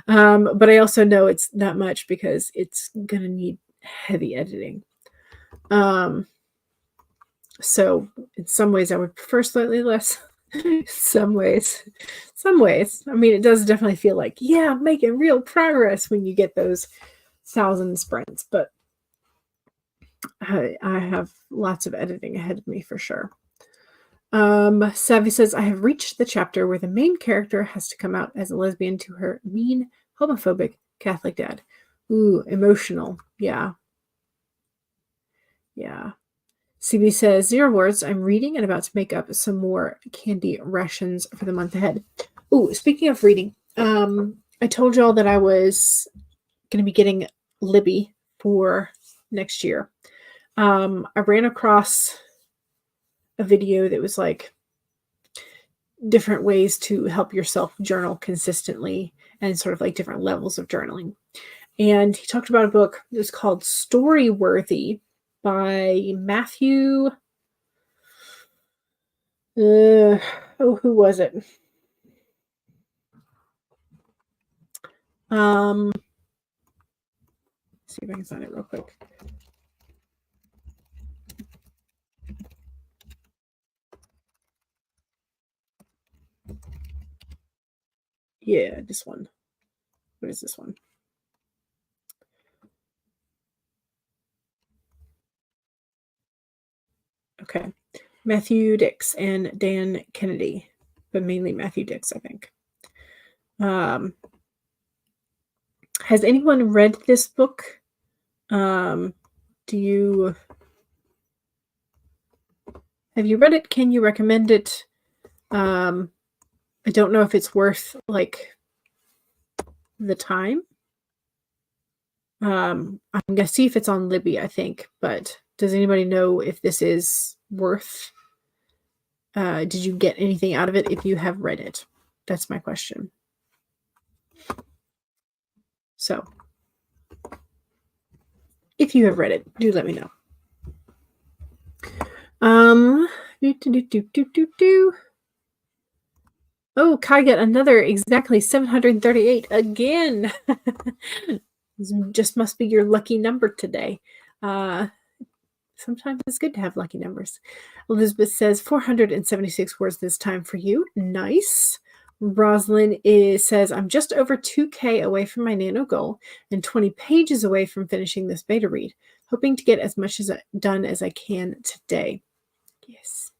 But I also know it's not much because it's going to need heavy editing. So in some ways I would prefer slightly less. some ways. I mean, it does definitely feel like, yeah, I'm making real progress when you get those 1,000 sprints, but I have lots of editing ahead of me for sure. Savvy says, I have reached the chapter where the main character has to come out as a lesbian to her mean, homophobic Catholic dad. Ooh, emotional. Yeah. CB says, 0 words. I'm reading and about to make up some more candy rations for the month ahead. Ooh, speaking of reading, I told y'all that I was going to be getting Libby for next year. I ran across a video that was like different ways to help yourself journal consistently and sort of like different levels of journaling. And he talked about a book that was called Storyworthy by Matthew. Who was it? Let's see if I can find it real quick. Yeah, this one. What is this one? Okay. Matthew Dix and Dan Kennedy, but mainly Matthew Dix, I think. Has anyone read this book? Have you read it? Can you recommend it? I don't know if it's worth like the time. I'm gonna see if it's on Libby, I think, but does anybody know if this is worth? Did you get anything out of it if you have read it? That's my question. So, if you have read it, do let me know. Oh, Kai got another exactly 738 again. Just must be your lucky number today. Sometimes it's good to have lucky numbers. Elizabeth says 476 words this time for you. Nice. Rosalind says, I'm just over 2K away from my nano goal and 20 pages away from finishing this beta read. Hoping to get as much done as I can today. Yes.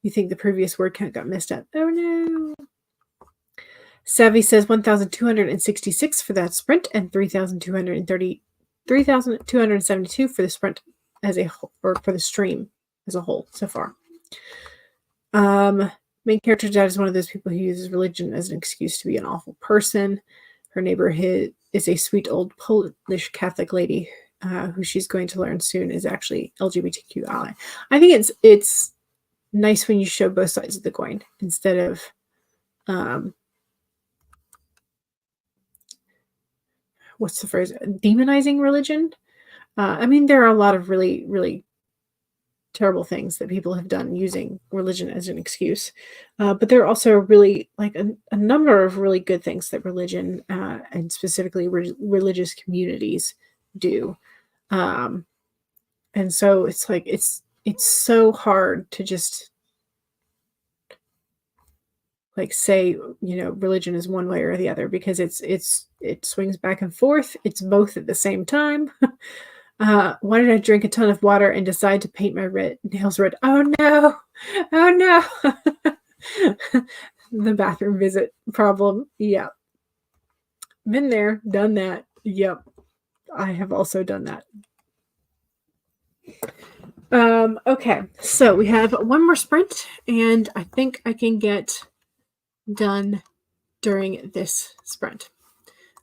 You think the previous word count got messed up? Oh no. Savvy says 1,266 for that sprint and 3,272 for the sprint as a whole, or for the stream as a whole so far. Main character dad is one of those people who uses religion as an excuse to be an awful person. Her neighbor is a sweet old Polish Catholic lady who she's going to learn soon is actually LGBTQ ally. I think it's nice when you show both sides of the coin instead of what's the phrase? Demonizing religion. I mean, there are a lot of really, really terrible things that people have done using religion as an excuse. But there are also really like a number of really good things that religion and specifically religious communities do. Um, and so it's like it's so hard to just like say, religion is one way or the other because it swings back and forth. It's both at the same time. Why did I drink a ton of water and decide to paint my nails red? Oh no! Oh no! The bathroom visit problem. Yep. Been there, done that. Yep. I have also done that. Okay, so we have one more sprint, and I think I can get done during this sprint.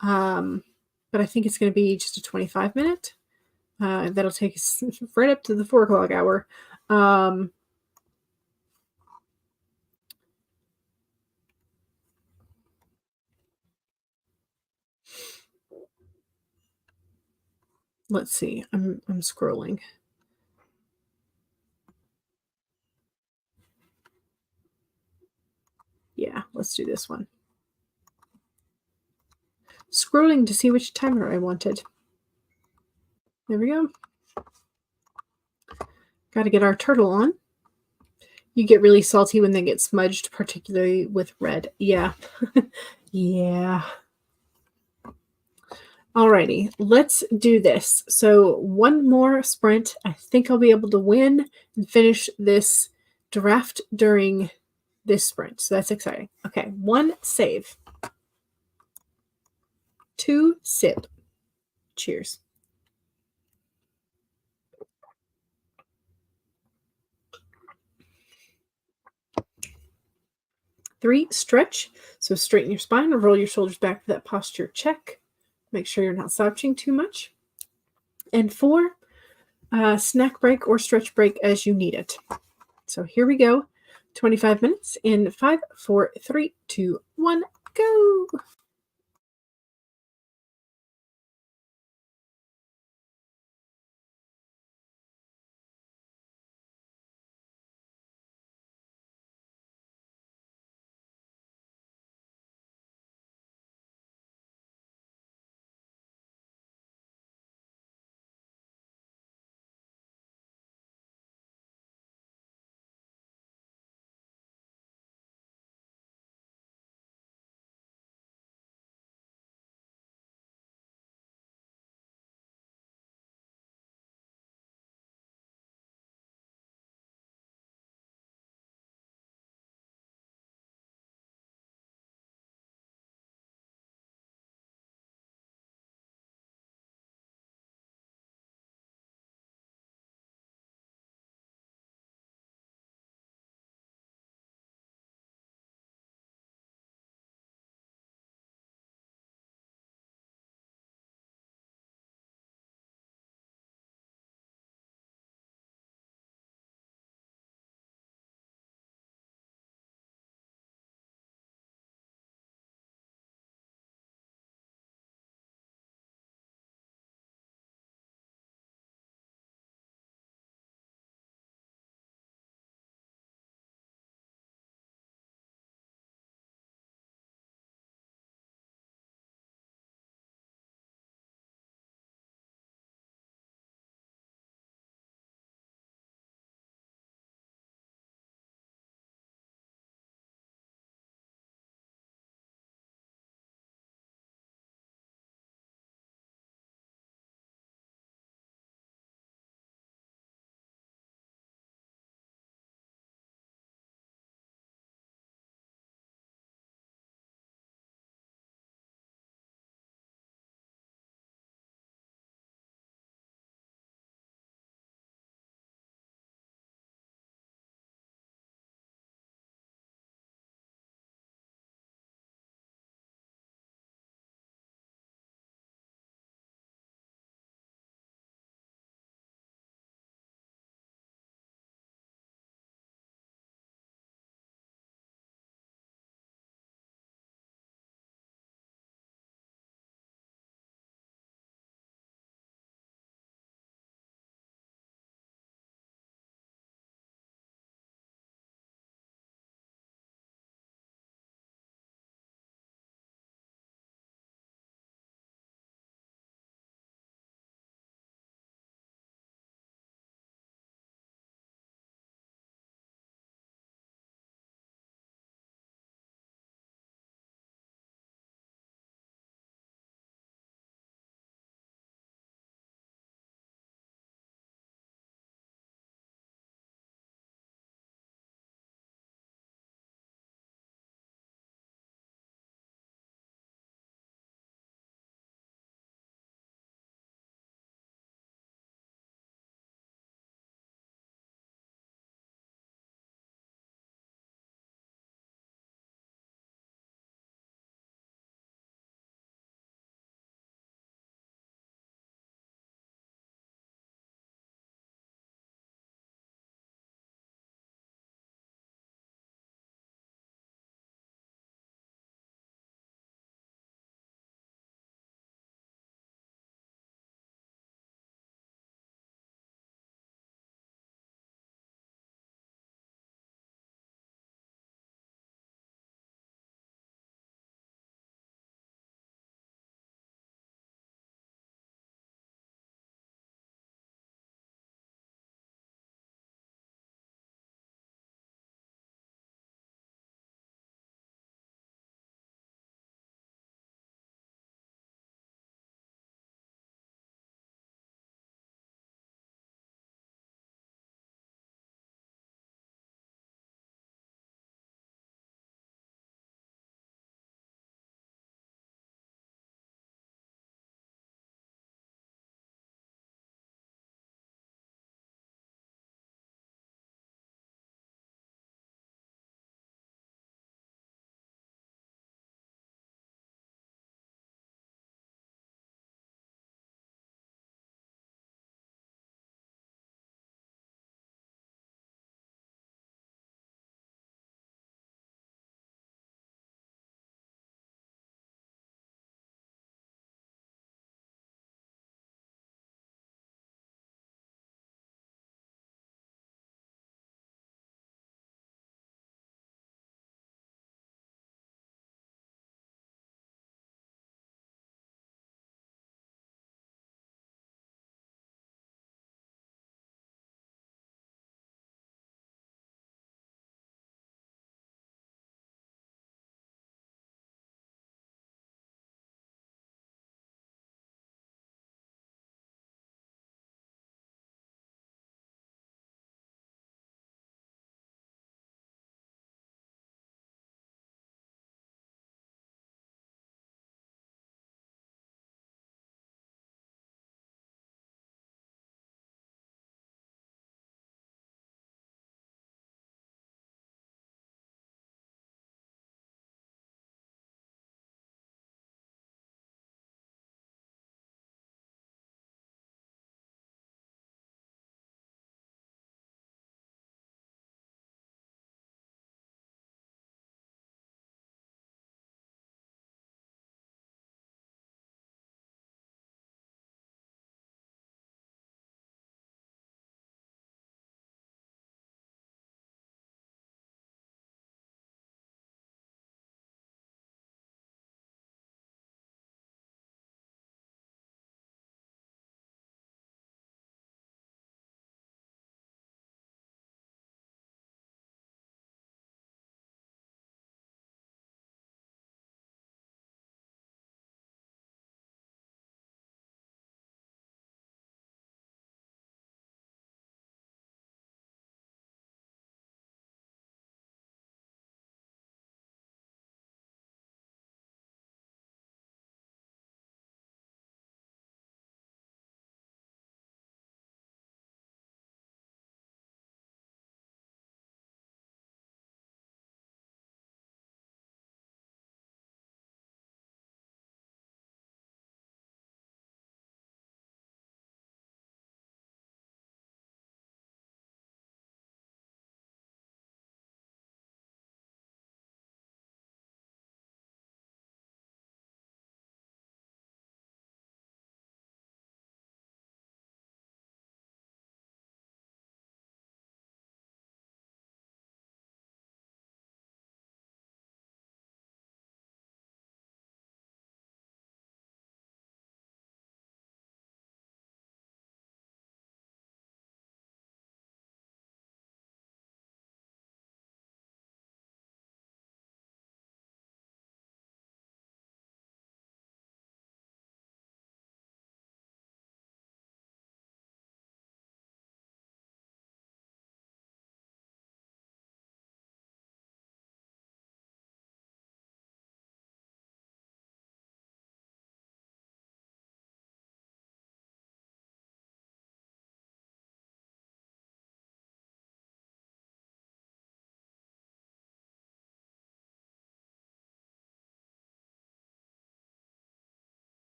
But I think it's going to be just a 25-minute. That'll take us right up to the 4 o'clock hour. Let's see. I'm scrolling. Yeah, let's do this one. Scrolling to see which timer I wanted. There we go. Got to get our turtle on. You get really salty when they get smudged, particularly with red. Yeah. Yeah. Alrighty, let's do this. So one more sprint. I think I'll be able to win and finish this draft during this sprint. So that's exciting. Okay, 1 save. 2 sip. Cheers. 3 stretch. So straighten your spine, roll your shoulders back for that posture check. Make sure you're not slouching too much. And 4, snack break or stretch break as you need it. So here we go. 25 minutes in 5, 4, 3, 2, 1, go.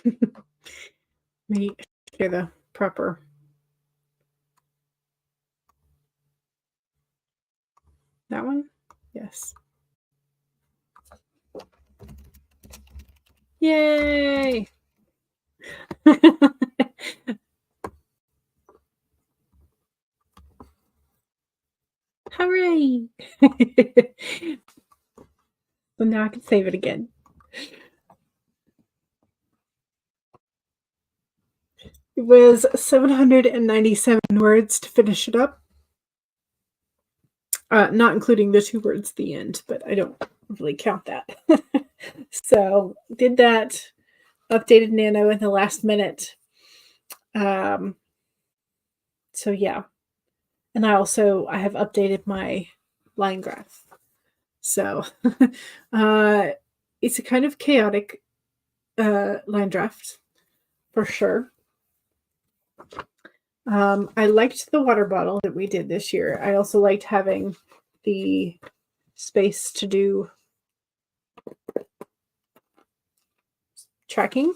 Let me share the proper. That one? Yes. Yay! Hooray! So now I can save it again. It was 797 words to finish it up. Not including the 2 words at the end, but I don't really count that. So did that, updated Nano in the last minute. So yeah. And I have updated my line graph. So it's a kind of chaotic line draft for sure. I liked the water bottle that we did this year. I also liked having the space to do tracking.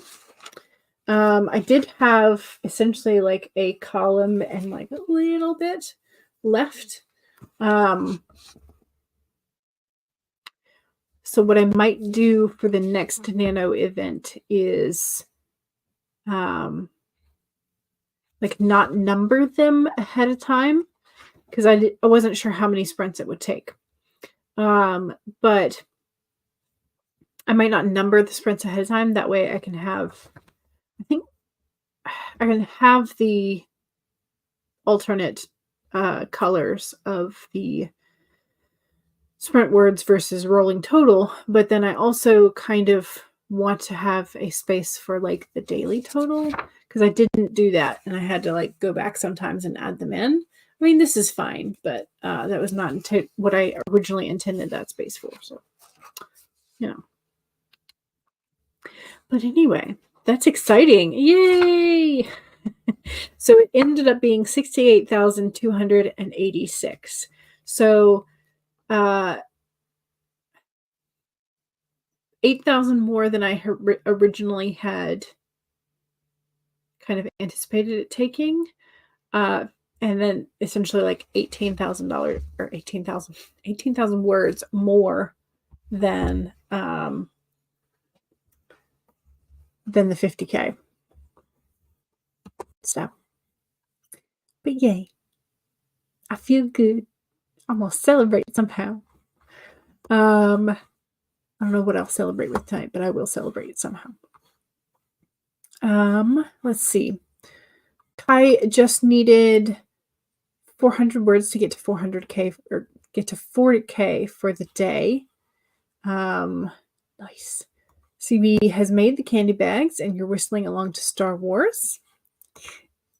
I did have essentially like a column and like a little bit left. So what I might do for the next Nano event is like not number them ahead of time, because I wasn't sure how many sprints it would take. But I might not number the sprints ahead of time. That way I can have, I think I can have the alternate colors of the sprint words versus rolling total. But then I also kind of want to have a space for like the daily total, because I didn't do that and I had to like go back sometimes and add them in. I mean, this is fine, but that was not what I originally intended that space for. So, you know. But anyway, that's exciting. Yay! So it ended up being 68,286. So 8,000 more than I originally had kind of anticipated it taking. And then essentially like $18,000 or 18,000 words more than the 50K. So, but yay. I feel good. I'm gonna celebrate somehow. I don't know what I'll celebrate with tonight, but I will celebrate it somehow. Let's see. Kai just needed 400 words to get to 400K or get to 40K for the day. Nice. CB has made the candy bags and you're whistling along to Star Wars.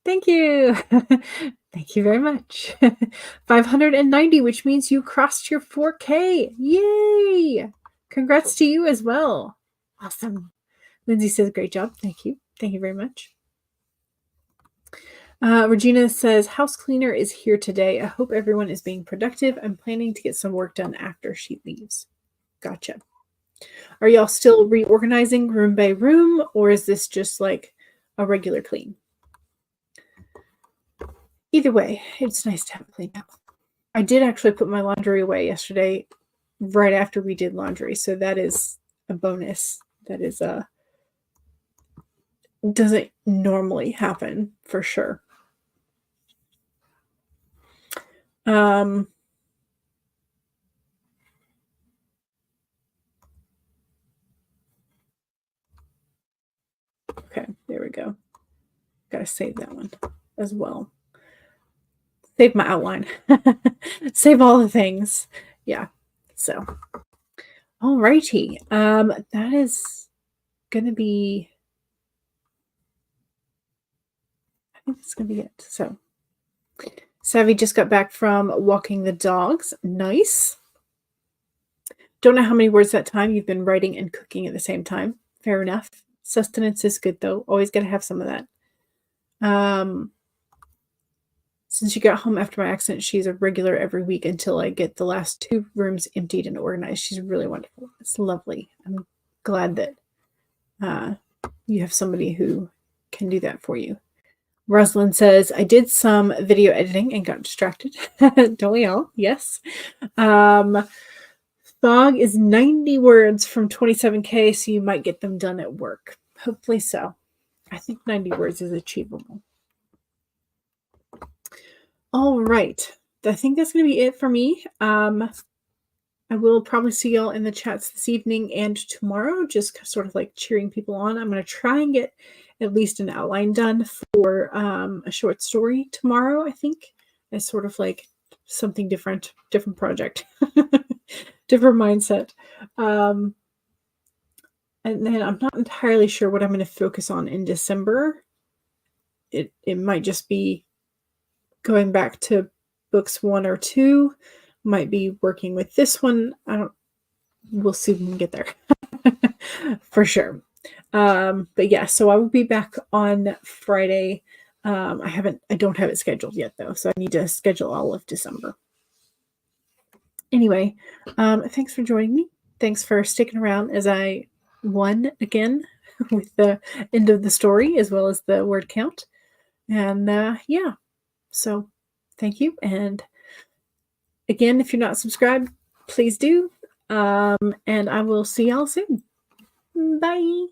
Thank you. Thank you very much. 590, which means you crossed your 4K. Yay! Congrats to you as well. Awesome. Lindsay says, great job. Thank you. Thank you very much. Regina says, house cleaner is here today. I hope everyone is being productive. I'm planning to get some work done after she leaves. Gotcha. Are y'all still reorganizing room by room, or is this just like a regular clean? Either way, it's nice to have a clean house. I did actually put my laundry away yesterday right after we did laundry, so that is a bonus. That is doesn't normally happen for sure. Okay, there we go. Gotta save that one as well. Save my outline. Save all the things. Yeah. So, alrighty. That is gonna be. I think that's gonna be it. So, Savvy just got back from walking the dogs. Nice. Don't know how many words that time. You've been writing and cooking at the same time. Fair enough. Sustenance is good though. Always gotta have some of that. Since she got home after my accident, she's a regular every week until I get the last 2 rooms emptied and organized. She's really wonderful. It's lovely. I'm glad that you have somebody who can do that for you. Rosalind says, I did some video editing and got distracted. Don't we all? Yes. Fog is 90 words from 27K, so you might get them done at work. Hopefully so. I think 90 words is achievable. All right. I think that's going to be it for me. I will probably see y'all in the chats this evening and tomorrow, just sort of like cheering people on. I'm going to try and get at least an outline done for a short story tomorrow, I think. It's sort of like something different project, different mindset. And then I'm not entirely sure what I'm going to focus on in December. It might just be going back to books 1 or 2. Might be working with this one. We'll see when we get there for sure. But yeah, so I will be back on Friday. I don't have it scheduled yet though, so I need to schedule all of December. Anyway, thanks for joining me. Thanks for sticking around as I won again with the end of the story as well as the word count. And yeah, so thank you. And again, if you're not subscribed, please do. And I will see y'all soon. Bye.